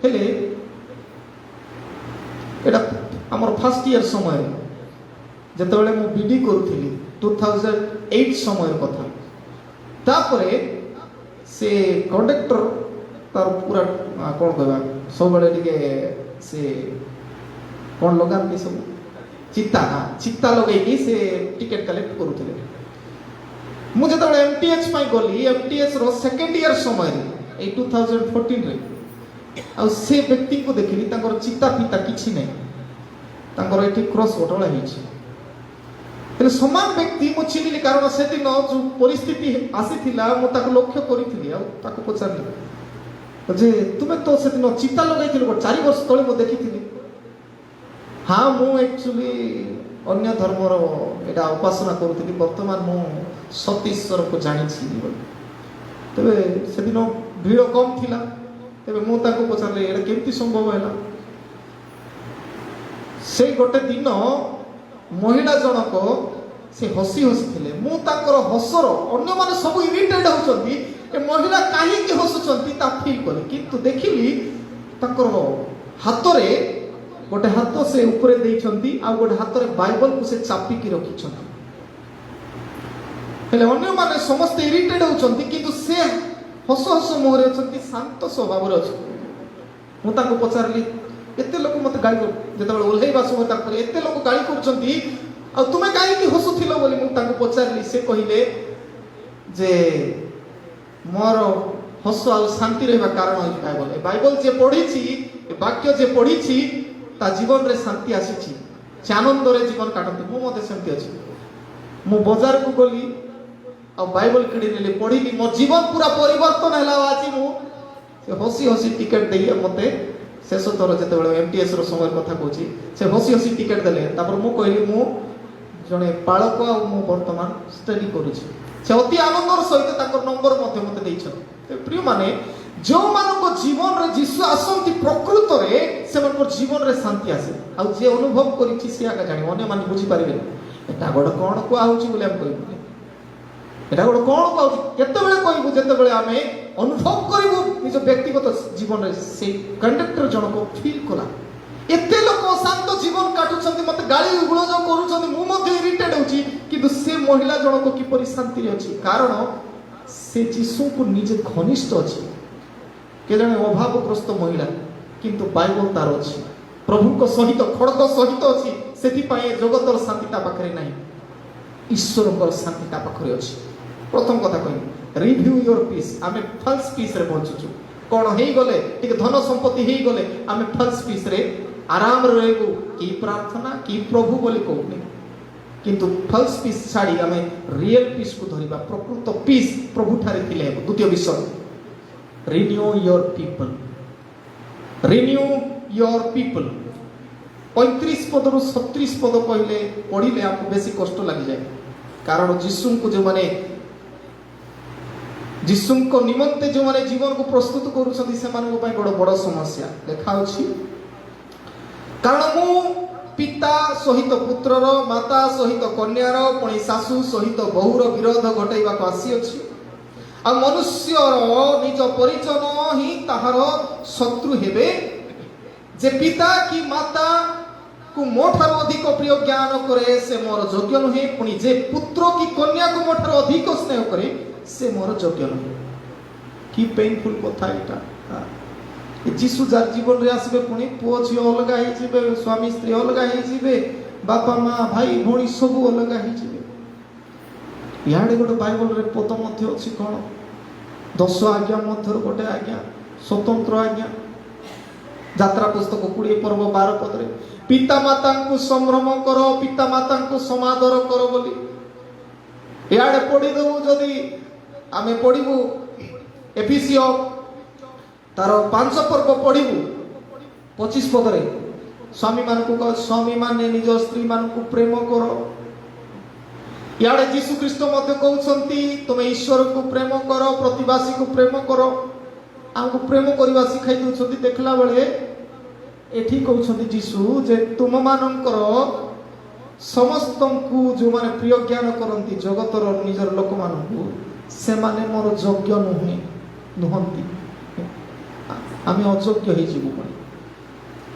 हेले एटा आमर फर्स्ट ईयर समय जेतेबेले मु बीडी करूथिली 2008 समय कथा तापरे से कंडक्टर तार पूरा कोन कहबा सब बेले टिके से कोन लगान सब चित्ता लगे कि से टिकट कलेक्ट करूथिले मु जेतेबेले एमटीएच पई गली एमटीएच रो सेकंड ईयर समय ए 2014 रे आ से व्यक्ति को देखिली तांकर चित्ता पिता किछि नै तांकर एठी क्रॉस घटना हिची तेरे समान व्यक्ति मु चिनिली कारण से दिन जो परिस्थिति आसीथिला मु ताको लक्ष्य करिथिली आ ताको पचारली जे तुमे तो से दिन चित्ता लगाइथिलो 4 वर्ष तळे मु देखिथिली हां मु एक्चुअली अन्य धर्मर एटा उपासना करूथिली वर्तमान मु सतीश्वर को जानि छी तबे से दिन भीड़ कम थिला तबे मु ताको पचारली एटा केमती संभव हैला से गोटे दिन महिला जनक से हसी हसी थिले मु ताकर हसर अन्य माने सब इरिटेट होचंती ए महिला काहे कि हसुचंती ता फील करी किंतु देखिली ताकर हाथ रे गोटे हाथ से ऊपर देइछंती आ गोटे हाथ रे बाइबल को से चापी की रखिछंती हेले अन्य माने समस्त इरिटेट होचंती किंतु से हस हस मोहरे अछंती शांत स्वभाव रे अछ मु ताको पचारली एते लोक मते गाली जेतेबेले ओल्हेबा समय तापर एते लोक गाली करछंती आ तुमे काहे कि हसुथिलो बोली मु ताको पचारली से कहिले जे मोर ହସ ଆଉ ଶାନ୍ତି ରହିବା କାରଣ ହେଉଛି ବାଇବଲ। ଏ ବାଇବଲ ଯେ ପଢିଛି, ଏ ବାକ୍ୟ ଯେ ପଢିଛି, ତା ଜୀବନରେ ଶାନ୍ତି ଆସିଛି, ସେ ଆନନ୍ଦରେ ଜୀବନ କାଟନ୍ତି। ମୁଁ ମଧ୍ୟ ସେମିତି ଅଛି। ମୁଁ ବଜାରକୁ ଗଲି ଆଉ ବାଇବଲ କିଣି ନେଲି, ପଢିଲି, ମୋ ଜୀବନ ପୁରା ପରିବର୍ତ୍ତନ ହେଲା। ଆଉ ଆଜି ମୁଁ ସେ ହସି ହସି ଟିକେଟ ଦେଇ ମୋତେ ଶେଷ ଥର ଯେତେବେଳେ MTS ର ସମୟ କଥା କହୁଛି, ସେ ହସି ହସି ଟିକେଟ ଦେଲେ। ତାପରେ ମୁଁ କହିଲି ମୁଁ ଜଣେ ପାଳକ ଆଉ ମୁଁ ବର୍ତ୍ତମାନ ଷ୍ଟଡି କରୁଛି। ସେ ଅତି ଆନନ୍ଦର ସହିତ ତାଙ୍କର ନମ୍ବର ମଧ୍ୟ ମୋତେ ଦେଇଛନ୍ତି। ପ୍ରିୟମାନେ, ଯେଉଁମାନଙ୍କ ଜୀବନରେ ଯୀଶୁ ଆସନ୍ତି ପ୍ରକୃତରେ ସେମାନଙ୍କର ଜୀବନରେ ଶାନ୍ତି ଆସେ। ଆଉ ଯିଏ ଅନୁଭବ କରିଛି ସେ ଆକା ଜାଣିବ, ଅନ୍ୟମାନେ ବୁଝିପାରିବେନି। ଏଟା ଗୋଟେ କ'ଣ କୁହାହଉଛି ବୋଲି ଆମେ କହିବୁ, ଏଟା ଗୋଟେ କ'ଣ କୁହାହଉଛି କେତେବେଳେ କହିବୁ? ଯେତେବେଳେ ଆମେ ଅନୁଭବ କରିବୁ ନିଜ ବ୍ୟକ୍ତିଗତ ଜୀବନରେ ସେଇ କଣ୍ଡକ୍ଟର ଜଣକ ଫିଲ୍ କଲା। ଏତେ ଲୋକ ଶାନ୍ତ ଜୀବନ କାଟୁଛନ୍ତି, ମୋତେ ଗାଳି ଗୁଳଜ କରୁଛନ୍ତି, ମୁଁ ମଧ୍ୟ ଇରିଟେଡ୍ ହେଉଛି, କିନ୍ତୁ ସେ ମହିଳା ଜଣକ କିପରି ଶାନ୍ତିରେ ଅଛି? କାରଣ ସେ ଯୀଶୁଙ୍କୁ ନିଜେ ଘନିଷ୍ଠ ଅଛି। କେ ଜଣେ ଅଭାବଗ୍ରସ୍ତ ମହିଳା, କିନ୍ତୁ ବାଇବଲ ତାର ଅଛି, ପ୍ରଭୁଙ୍କ ସହିତ ଖଡ଼ଗ ସହିତ ଅଛି। ସେଥିପାଇଁ ଏ ଜଗତର ଶାନ୍ତି ତା ପାଖରେ ନାହିଁ, ଈଶ୍ୱରଙ୍କର ଶାନ୍ତି ତା ପାଖରେ ଅଛି। ପ୍ରଥମ କଥା କହିବି, ରିଭ୍ୟୁ ୟୋର ପିସ୍। ଆମେ ଫଲ୍ସ ପିସ୍ରେ ବଞ୍ଚୁଛୁ। କ'ଣ ହେଇଗଲେ, ଟିକେ ଧନ ସମ୍ପତ୍ତି ହେଇଗଲେ ଆମେ ଫଲ୍ସ ପିସ୍ରେ ଆରାମରେ ରହିବୁ। କି ପ୍ରାର୍ଥନା କି ପ୍ରଭୁ ବୋଲି କହୁନି, କିନ୍ତୁ ଫଲ୍ସ ପିସ୍ ଛାଡ଼ି ଆମେ ରିଏଲ ପିସ୍କୁ ଧରିବା। ପ୍ରକୃତ ପିସ୍ ପ୍ରଭୁଠାରେ ଥିଲେ ହେବ। ଦ୍ୱିତୀୟ ବିଷୟ, renew your people. Renew your people 35 ପଦରୁ 37 ପଦ କହିଲେ ପଢ଼ିଲେ ଆମକୁ ବେଶୀ କଷ୍ଟ ଲାଗିଯାଏ। କାରଣ ଯୀଶୁଙ୍କୁ ଯେଉଁମାନେ ଯୀଶୁଙ୍କ ନିମନ୍ତେ ଯେଉଁମାନେ ଜୀବନକୁ ପ୍ରସ୍ତୁତ କରୁଛନ୍ତି ସେମାନଙ୍କ ପାଇଁ ଗୋଟେ ବଡ଼ ସମସ୍ୟା ଲେଖା ଅଛି। କାରଣ ମୁଁ ପିତା ସହିତ ପୁତ୍ରର, ମାତା ସହିତ କନ୍ୟାର, ପୁଣି ଶାଶୁ ସହିତ ବୋହୂର ବିରୋଧ ଘଟାଇବାକୁ ଆସିଅଛି। ଆଉ ମନୁଷ୍ୟର ନିଜ ପରିଜନ ହିଁ ତାହାର ଶତ୍ରୁ ହେବେ। ଯେ ପିତା କି ମାତା କୁ ମୋ ଠାରୁ ଅଧିକ ପ୍ରିୟ ଜ୍ଞାନ କରେ ସେ ମୋର ଯୋଗ୍ୟ ନୁହେଁ। ପୁଣି ଯେ ପୁତ୍ର କି କନ୍ୟାକୁ ମୋ ଠାରୁ ଅଧିକ ସ୍ନେହ କରେ ସେ ମୋର ଯୋଗ୍ୟ ନୁହେଁ। କି ପେନଫୁଲ କଥା ଏଇଟା। ଯୀଶୁ ଯାର ଜୀବନରେ ଆସିବେ, ପୁଣି ପୁଅ ଝିଅ ଅଲଗା ହେଇଯିବେ, ସ୍ୱାମୀ ସ୍ତ୍ରୀ ଅଲଗା ହେଇଯିବେ, ବାପା ମା ଭାଇ ଭଉଣୀ ସବୁ ଅଲଗା ହେଇଯିବେ। ଇଆଡ଼େ ଗୋଟେ ବାଇବଲରେ ପଦ ମଧ୍ୟ ଅଛି, କ'ଣ 10 ଆଜ୍ଞା ମଧ୍ୟରୁ ଗୋଟେ ଆଜ୍ଞା, ସ୍ୱତନ୍ତ୍ର ଆଜ୍ଞା। ଯାତ୍ରା ପୁସ୍ତକ 20 ପର୍ବ 12 ପଦରେ ପିତା ମାତାଙ୍କୁ ସମ୍ଭ୍ରମ କର, ପିତା ମାତାଙ୍କୁ ସମାଦର କର ବୋଲି। ଇଆଡ଼େ ପଢ଼ିଦେବୁ, ଯଦି ଆମେ ପଢ଼ିବୁ ଏଫିସିୟ ତାର 5 ପର୍ବ ପଢ଼ିବୁ 25 ପଦରେ, ସ୍ୱାମୀମାନଙ୍କୁ କହ ସ୍ୱାମୀମାନେ ନିଜ ସ୍ତ୍ରୀମାନଙ୍କୁ ପ୍ରେମ କର। ଇଆଡ଼େ ଯୀଶୁ ଖ୍ରୀଷ୍ଟ ମଧ୍ୟ କହୁଛନ୍ତି ତୁମେ ଈଶ୍ୱରକୁ ପ୍ରେମ କର, ପ୍ରତିବାସୀକୁ ପ୍ରେମ କର। ଆମକୁ ପ୍ରେମ କରିବା ଶିଖାଇ ଦେଉଛନ୍ତି। ଦେଖିଲା ବେଳେ ଏଠି କହୁଛନ୍ତି ଯୀଶୁ ଯେ ତୁମମାନଙ୍କର ସମସ୍ତଙ୍କୁ ଯେଉଁମାନେ ପ୍ରିୟ ଜ୍ଞାନ କରନ୍ତି ଜଗତର ନିଜର ଲୋକମାନଙ୍କୁ, ସେମାନେ ମୋର ଯୋଗ୍ୟ ନୁହନ୍ତି। ଆମେ ଅଯୋଗ୍ୟ ହେଇଯିବୁ। ପୁଣି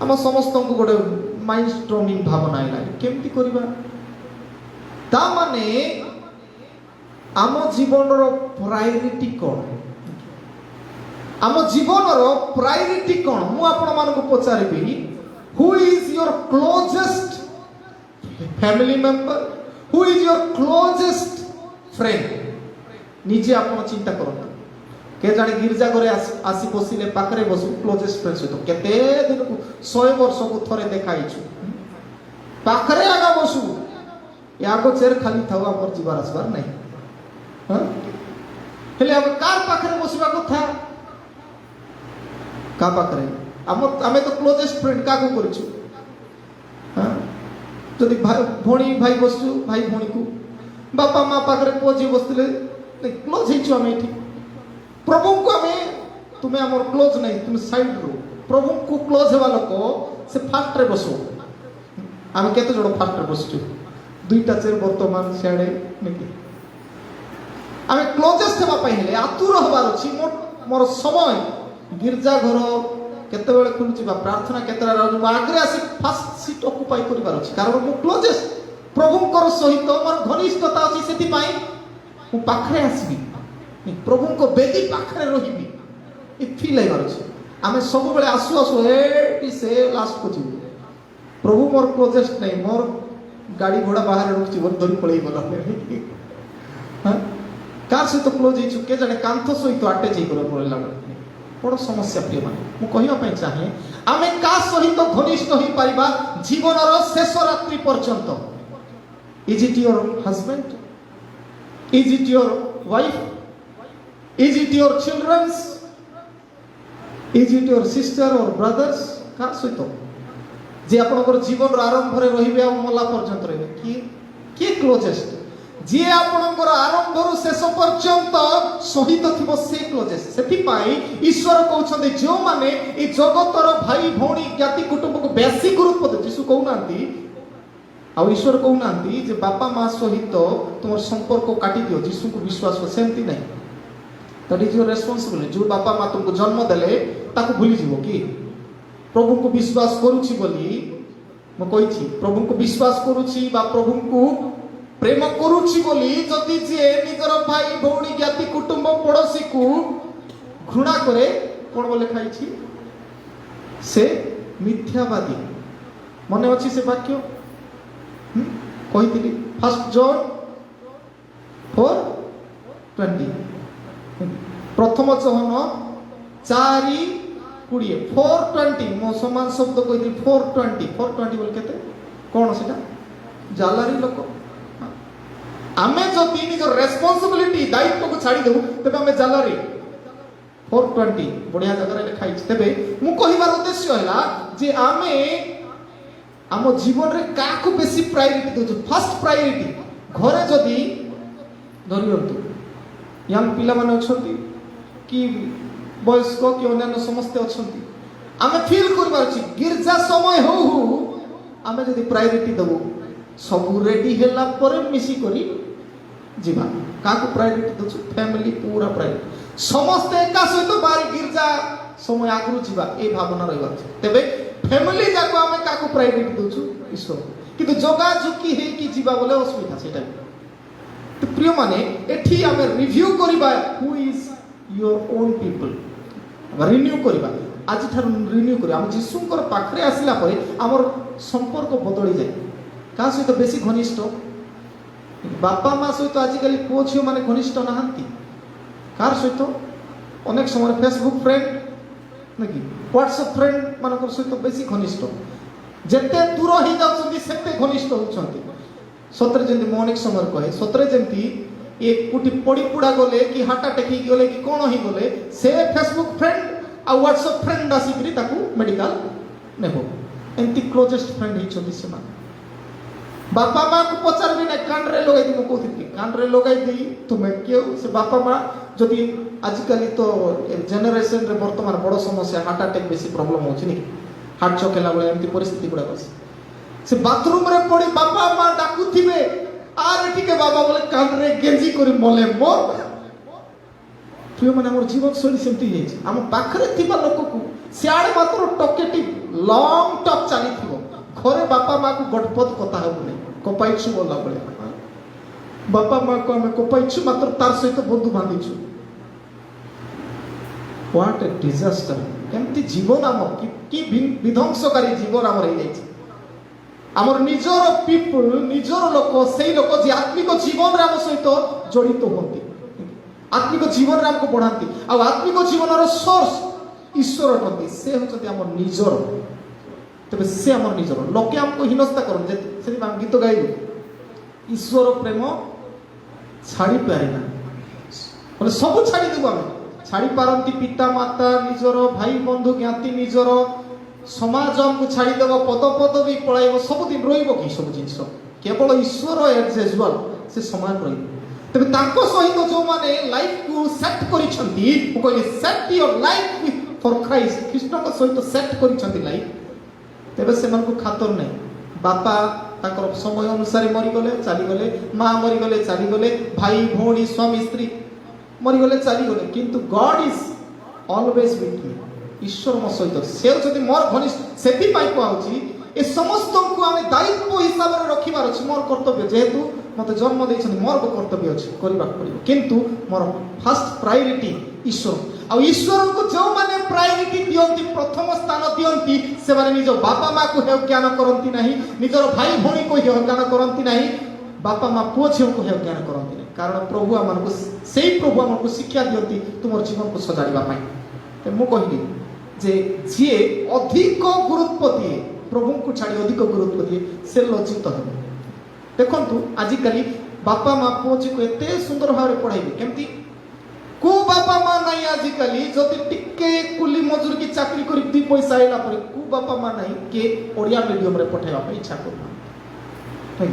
ଆମ ସମସ୍ତଙ୍କୁ ଗୋଟେ ମାଇଣ୍ଡ ଷ୍ଟ୍ରମିଂ ଭାବନା ହେଇଲାଣି, କେମିତି କରିବା? ତା ମାନେ ଆମ ଜୀବନର ପ୍ରାୟୋରିଟି କ'ଣ? ଆମ ଜୀବନର ପ୍ରାୟୋରିଟି କ'ଣ? ମୁଁ ଆପଣମାନଙ୍କୁ ପଚାରିବି, ହୁ is your closest family member? Who is your closest friend? ନିଜେ ଆପଣ ଚିନ୍ତା କରନ୍ତୁ। କେ ଜାଣି ଗିର୍ଜା ଘରେ ଆସି ବସିଲେ ପାଖରେ ବସୁ କ୍ଲୋଜେଷ୍ଟ ଫ୍ରେଣ୍ଡ ସହିତ କେତେ ଦିନକୁ 100 ବର୍ଷକୁ ଥରେ ଦେଖା ହେଇଛୁ, ପାଖରେ ଆଗା ବସୁ, ଏ ଆଗ ଚେୟାର ଖାଲି ଥାଉ, ଆମର ଯିବାର ଆସିବାର ନାହିଁ। ହେଲେ ଆମେ କାହାର ପାଖରେ ବସିବା କଥା? କାହା ପାଖରେ? ଆମେ ତ କ୍ଲୋଜେଷ୍ଟ ଫ୍ରେଣ୍ଡ କାହାକୁ କରିଛୁ? ଯଦି ଭଉଣୀ ଭାଇ ବସୁଛୁ, ଭାଇ ଭଉଣୀକୁ, ବାପା ମା ପାଖରେ ପୁଅ ଝିଅ ବସିଥିଲେ କ୍ଲୋଜ ହେଇଛୁ ଆମେ ଏଠି। ପ୍ରଭୁଙ୍କୁ ଆମେ, ତୁମେ ଆମର କ୍ଲୋଜ ନାହିଁ, ତୁମେ ସାଇଡରୁ। ପ୍ରଭୁଙ୍କୁ କ୍ଲୋଜ ହେବା ଲୋକ ସେ ଫାଷ୍ଟରେ ବସୁ। ଆମେ କେତେ ଜଣ ଫାଷ୍ଟରେ ବସୁଛୁ? 2ଟା ଚେୟାର ବର୍ତ୍ତମାନ ସିଆଡ଼େ ନାକି। ଆମେ କ୍ଲୋଜେଷ୍ଟ ହେବା ପାଇଁ ହେଲେ ଆତୁର ହେବାର ଅଛି। ମୋର ସମୟ ଗିର୍ଜା ଘର କେତେବେଳେ ଖୋଲୁଛି ବା ପ୍ରାର୍ଥନା କେତେବେଳେ ଆଗରେ ଆସି ଫାଷ୍ଟ ସିଟ୍ ଅକୁପାଇ କରିବାର ଅଛି। କାରଣ ମୁଁ କ୍ଲୋଜେଷ୍ଟ ପ୍ରଭୁଙ୍କର ସହିତ ମୋର ଘନିଷ୍ଠତା ଅଛି। ସେଥିପାଇଁ ମୁଁ ପାଖରେ ଆସିବି, ପ୍ରଭୁଙ୍କ ବେଦୀ ପାଖରେ ରହିବି, ଏ ଫିଲ୍ ହେବାର ଅଛି। ଆମେ ସବୁବେଳେ ଆସୁ ଏଠି ସେ ଲାଷ୍ଟକୁ ଯିବୁ। ପ୍ରଭୁ ମୋର କ୍ଲୋଜେଷ୍ଟ ନାହିଁ, ମୋର ଗାଡ଼ି ଘୋଡ଼ା ବାହାରେ ରଖୁଛି, ମୋର ଧରି ପଳେଇ ଗଲା। କାହା ସହିତ କ୍ଲୋଜ୍ ହେଇଛୁ କେ ଜାଣେ କାନ୍ଥ ସହିତ ଆଟାଚ୍ ହେଇଗଲା ପଡ଼ିଲା ବଡ଼ ସମସ୍ୟା ପ୍ରିୟ ମାନେ ମୁଁ କହିବା ପାଇଁ ଚାହେଁ ଆମେ କାହା ସହିତ ଘନିଷ୍ଠ ହେଇପାରିବା ଜୀବନର ଶେଷ ରାତ୍ରି ପର୍ଯ୍ୟନ୍ତ is it your husband is it your wife is it your childrens is it your sister or brothers କାହା ସହିତ ଯେ ଆପଣଙ୍କର ଜୀବନର ଆରମ୍ଭରେ ରହିବେ ଆଉ ମଲା ପର୍ଯ୍ୟନ୍ତ ରହିବେ କିଏ କ୍ଲୋଜେଷ୍ଟ ଯିଏ ଆପଣଙ୍କର ଆରମ୍ଭରୁ ଶେଷ ପର୍ଯ୍ୟନ୍ତ ସହିତ ଥିବ ସେ କ୍ଲୋଜେଷ୍ଟ ସେଥିପାଇଁ ଈଶ୍ୱର କହୁଛନ୍ତି ଯେଉଁମାନେ ଏ ଜଗତର ଭାଇ ଭଉଣୀ ଜ୍ଞାତି କୁଟୁମ୍ବକୁ ବେଶୀ ଗୁରୁତ୍ୱ ଦେଉଛି ଯୀଶୁ କହୁନାହାନ୍ତି ଆଉ ଈଶ୍ୱର କହୁନାହାନ୍ତି ଯେ ବାପା ମା ସହିତ ତୁମର ସମ୍ପର୍କ କାଟିଦିଅ ଯୀଶୁଙ୍କୁ ବିଶ୍ୱାସ କର ସେମିତି ନାହିଁ ଦ୍ୟାଟ୍ ଇଜ୍ ୟୋର ରେସ୍ପନ୍ସିବିଲିଟି ଯେଉଁ ବାପା ମା ତୁମକୁ ଜନ୍ମ ଦେଲେ ତାକୁ ଭୁଲିଯିବ କି ପ୍ରଭୁଙ୍କୁ ବିଶ୍ୱାସ କରୁଛି ବୋଲି ମୁଁ କହିଛି ପ୍ରଭୁଙ୍କୁ ବିଶ୍ୱାସ କରୁଛି ବା ପ୍ରଭୁଙ୍କୁ ପ୍ରେମ କରୁଛି ବୋଲି ଯଦି ଯିଏ ନିଜର ଭାଇ ଭଉଣୀ ଜ୍ଞାତି କୁଟୁମ୍ବ ପଡ଼ୋଶୀକୁ ଘୃଣା କରେ କ'ଣ ବୋଲି ଲେଖାଇଛି ସେ ମିଥ୍ୟାବାଦୀ ମନେ ଅଛି ସେ ବାକ୍ୟ କହିଥିଲି 1 ଜନ୍ 4:20 ପ୍ରଥମ ଜହନ 4:20 4:20 ମୋ ସମାନ ଶବ୍ଦ କହିଥିଲି 4:20 ବୋଲି କେତେ କ'ଣ ସେଟା ଜାଲାରୀ ଲୋକ ଆମେ ଯଦି ନିଜର ରେସ୍ପନ୍ସିବିଲିଟି ଦାୟିତ୍ୱକୁ ଛାଡ଼ିଦେବୁ ତେବେ ଆମେ ଜାଲରେ 4:20 ବଢ଼ିଆ ଜାଗାରେ ଲେଖାଇଛି ତେବେ ମୁଁ କହିବାର ଉଦ୍ଦେଶ୍ୟ ହେଲା ଯେ ଆମେ ଆମ ଜୀବନରେ କାହାକୁ ବେଶୀ ପ୍ରାୟୋରିଟି ଦେଉଛୁ ଫାର୍ଷ୍ଟ ପ୍ରାୟୋରିଟି ଘରେ ଯଦି ଧରିନିଅନ୍ତୁ ୟଙ୍ଗ ପିଲାମାନେ ଅଛନ୍ତି କି ବୟସ୍କ କି ଅନ୍ୟାନ୍ୟ ସମସ୍ତେ ଅଛନ୍ତି ଆମେ ଫିଲ୍ କରିବାର ଅଛି ଗିର୍ଜା ସମୟ ହଉ ହଉ ଆମେ ଯଦି ପ୍ରାୟୋରିଟି ଦେବୁ ସବୁ ରେଡି ହେଲା ପରେ ମିଶିକରି ଯିବା କାହାକୁ ପ୍ରାୟୋରିଟି ଦେଉଛୁ ଫ୍ୟାମିଲି ପୁରା ପ୍ରାୟୋରିଟି ସମସ୍ତେ ଏକା ସହିତ ବାହାରି ଗିର୍ଜା ସମୟ ଆଗରୁ ଯିବା ଏ ଭାବନା ରହିବାର ଅଛି ତେବେ ଫ୍ୟାମିଲି ଯାକ ଆମେ କାହାକୁ ପ୍ରାୟୋରିଟି ଦେଉଛୁ ଈଶ୍ୱର କିନ୍ତୁ ଯୋଗାଯୋଗୀ ହେଇକି ଯିବା ବୋଲେ ଅସୁବିଧା ସେଇଟା ତ ପ୍ରିୟମାନେ ଏଠି ଆମେ ରିଭ୍ୟୁ କରିବା who is your own people renew କରିବା ଆଜିଠାରୁ ରିନ୍ୟୁ କରିବା ଆମେ ଯୀଶୁଙ୍କର ପାଖରେ ଆସିଲା ପରେ ଆମର ସମ୍ପର୍କ ବଦଳିଯାଏ କାହା ସହିତ ବେଶୀ ଘନିଷ୍ଠ ବାପା ମା ସହିତ ଆଜିକାଲି ପୁଅ ଝିଅମାନେ ଘନିଷ୍ଠ ନାହାନ୍ତି କାହାର ସହିତ ଅନେକ ସମୟରେ ଫେସବୁକ୍ ଫ୍ରେଣ୍ଡ ନାକି ହ୍ୱାଟ୍ସଆପ୍ ଫ୍ରେଣ୍ଡ ମାନଙ୍କର ସହିତ ବେଶୀ ଘନିଷ୍ଠ ଯେତେ ଦୂର ହେଇଯାଉଛନ୍ତି ସେତେ ଘନିଷ୍ଠ ହେଉଛନ୍ତି ସତରେ ଯେମିତି ମୁଁ ଅନେକ ସମୟରେ କହେ ସତରେ ଯେମିତି ଏ କୋଉଠି ପଡ଼ିପୁଡ଼ା ଗଲେ କି ହାର୍ଟ ଆଟାକ୍ ହେଇକି ଗଲେ କି କ'ଣ ହେଇଗଲେ ସେ ଫେସବୁକ୍ ଫ୍ରେଣ୍ଡ ଆଉ ହ୍ୱାଟ୍ସଆପ୍ ଫ୍ରେଣ୍ଡ ଆସିକିରି ତାକୁ ମେଡ଼ିକାଲ ନେବ ଏମିତି କ୍ଲୋଜେଷ୍ଟ ଫ୍ରେଣ୍ଡ ହେଇଛନ୍ତି ସେମାନେ ବାପା ମାଆକୁ ପଚାରିବି ନା କାନରେ ଲଗାଇ ଦେଇ ମୁଁ କହୁଥିଲି କାନରେ ଲଗାଇ ଦେଇ ତୁମେ କେଉଁ ସେ ବାପା ମା ଯଦି ଆଜିକାଲି ତ ଜେନେରେସନରେ ବର୍ତ୍ତମାନ ବଡ଼ ସମସ୍ୟା ହାର୍ଟ ଆଟାକ୍ ବେଶୀ ପ୍ରୋବ୍ଲେମ୍ ହେଉଛି ନି ହାର୍ଟ ଚକ୍ ହେଲା ଭଳିଆ ଏମିତି ପରିସ୍ଥିତି ଗୁଡ଼ାକ ଅଛି ସେ ବାଥରୁମରେ ପଡ଼ି ବାପା ମା ଡାକୁଥିବେ ଆରେ ଟିକେ ବାବା ବୋଲେ କାନରେ ଗେଞ୍ଜି କରି ମଲେ ମୋର ପ୍ରିୟମାନେ ଆମର ଜୀବନଶୈଳୀ ସେମିତି ହେଇଯାଇଛି ଆମ ପାଖରେ ଥିବା ଲୋକକୁ ସିଆଡ଼େ ମାତ୍ର ଟକେଟିଭ ଲଙ୍ଗ ଟକ୍ ଚାଲିଥିବ ଘରେ ବାପା ମାଆକୁ ଗଟପଟ କଥା ହେବୁନି କପାଇଛୁ ବୋଲା ଭଳିଆ ବାପା ମାଆକୁ ଆମେ କପାଇଛୁ ମାତ୍ର ତାର ସହିତ ବନ୍ଧୁ ବାନ୍ଧିଛୁ ହ୍ୱାଟ ଏ ଡିଜାଷ୍ଟର କେମିତି ଜୀବନ ଆମର କି ବିଧ୍ୱଂସକାରୀ ଜୀବନ ଆମର ହେଇଯାଇଛି ଆମର ନିଜର ପିପୁଲ ନିଜର ଲୋକ ସେଇ ଲୋକ ଯିଏ ଆତ୍ମିକ ଜୀବନରେ ଆମ ସହିତ ଜଡ଼ିତ ହୁଅନ୍ତି ଆତ୍ମିକ ଜୀବନରେ ଆମକୁ ବଢ଼ାନ୍ତି ଆଉ ଆତ୍ମିକ ଜୀବନର ସୋର୍ସ ଈଶ୍ୱର ଅଟନ୍ତି ସେ ହେଉଛନ୍ତି ଆମ ନିଜର ତେବେ ସେ ଆମର ନିଜର ଲୋକେ ଆମକୁ ହୀନସ୍ତା କରନ୍ତି ସେଥିପାଇଁ ଆମେ ଗୀତ ଗାଇବୁ ଈଶ୍ୱର ପ୍ରେମ ଛାଡ଼ିପାରେନା ବୋଲେ ସବୁ ଛାଡ଼ିଦେବୁ ଆମେ ଛାଡ଼ିପାରନ୍ତି ପିତା ମାତା ନିଜର ଭାଇ ବନ୍ଧୁ ଜ୍ଞାତି ନିଜର ସମାଜ ଆମକୁ ଛାଡ଼ିଦେବ ପଦ ପଦବୀ ପଳାଇବ ସବୁଦିନ ରହିବ କି ସବୁ ଜିନିଷ କେବଳ ଈଶ୍ୱର ଏଜୁଆଲ ସେ ସମାନ ରହିବ ତେବେ ତାଙ୍କ ସହିତ ଯେଉଁମାନେ ଲାଇଫକୁ ସେଟ୍ କରିଛନ୍ତି ମୁଁ କହିଲି ସେଟ୍ ୟୋର ଲାଇଫ୍ ଫର୍ ଖ୍ରାଇଷ୍ଟ ଖ୍ରୀଷ୍ଟଙ୍କ ସହିତ ସେଟ୍ କରିଛନ୍ତି ଲାଇଫ୍ ତେବେ ସେମାନଙ୍କୁ ଖାତର ନାହିଁ ବାପା ତାଙ୍କର ସମୟ ଅନୁସାରେ ମରିଗଲେ ଚାଲିଗଲେ ମା ମରିଗଲେ ଚାଲିଗଲେ ଭାଇ ଭଉଣୀ ସ୍ୱାମୀ ସ୍ତ୍ରୀ ମରିଗଲେ ଚାଲିଗଲେ କିନ୍ତୁ ଗଡ୍ ଇଜ୍ ଅଲୱେଜ୍ ୱିଥ୍ ମି ଈଶ୍ୱର ମୋ ସହିତ ସେ ହେଉଛନ୍ତି ମୋର ଘନିଷ୍ଠ ସେଥିପାଇଁ କୁହାହେଉଛି ଏ ସମସ୍ତଙ୍କୁ ଆମେ ଦାୟିତ୍ୱ ହିସାବରେ ରଖିବାର ଅଛି ମୋର କର୍ତ୍ତବ୍ୟ ଯେହେତୁ ମୋତେ ଜନ୍ମ ଦେଇଛନ୍ତି ମୋର କର୍ତ୍ତବ୍ୟ ଅଛି କରିବାକୁ ପଡ଼ିବ କିନ୍ତୁ ମୋର ଫାର୍ଷ୍ଟ ପ୍ରାୟୋରିଟି ଈଶ୍ୱର ଆଉ ଈଶ୍ୱରଙ୍କୁ ଯେଉଁମାନେ ପ୍ରାୟୋରିଟି ଦିଅନ୍ତି ପ୍ରଥମ ସ୍ଥାନ ଦିଅନ୍ତି ସେମାନେ ନିଜ ବାପା ମାଆକୁ ହେୟ ଜ୍ଞାନ କରନ୍ତି ନାହିଁ ନିଜର ଭାଇ ଭଉଣୀକୁ ହେୟ ଜ୍ଞାନ କରନ୍ତି ନାହିଁ ବାପା ମା ପୁଅ ଝିଅଙ୍କୁ ହେୟ ଜ୍ଞାନ କରନ୍ତି ନାହିଁ କାରଣ ପ୍ରଭୁ ଆମକୁ ସେଇ ପ୍ରଭୁ ଆମକୁ ଶିକ୍ଷା ଦିଅନ୍ତି ତୁମର ଜୀବନକୁ ସଜାଡ଼ିବା ପାଇଁ। ତ ମୁଁ କହିଲି ଯେ ଯିଏ ଅଧିକ ଗୁରୁତ୍ୱ ଦିଏ ପ୍ରଭୁଙ୍କୁ ଛାଡ଼ି ଅଧିକ ଗୁରୁତ୍ୱ ଦିଏ ସେ ଲଜ୍ଜିତ ହେବ। ଦେଖନ୍ତୁ ଆଜିକାଲି ବାପା ମା ପୁଅ ଝିଅକୁ ଏତେ ସୁନ୍ଦର ଭାବରେ ପଢ଼ାଇବେ, କେମିତି କୋଉ ବାପା ମା ନାହିଁ ଆଜିକାଲି ଯଦି ଟିକେ କୁଲି ମଜୁରୀ କି ଚାକିରି କରି 2 ପଇସା ଆଇଲା ପରେ କୋଉ ବାପା ମା ନାହିଁ କିଏ ଓଡ଼ିଆ ମିଡ଼ିୟମରେ ପଠାଇବା ପାଇଁ ଇଚ୍ଛା କରୁନାହାନ୍ତି।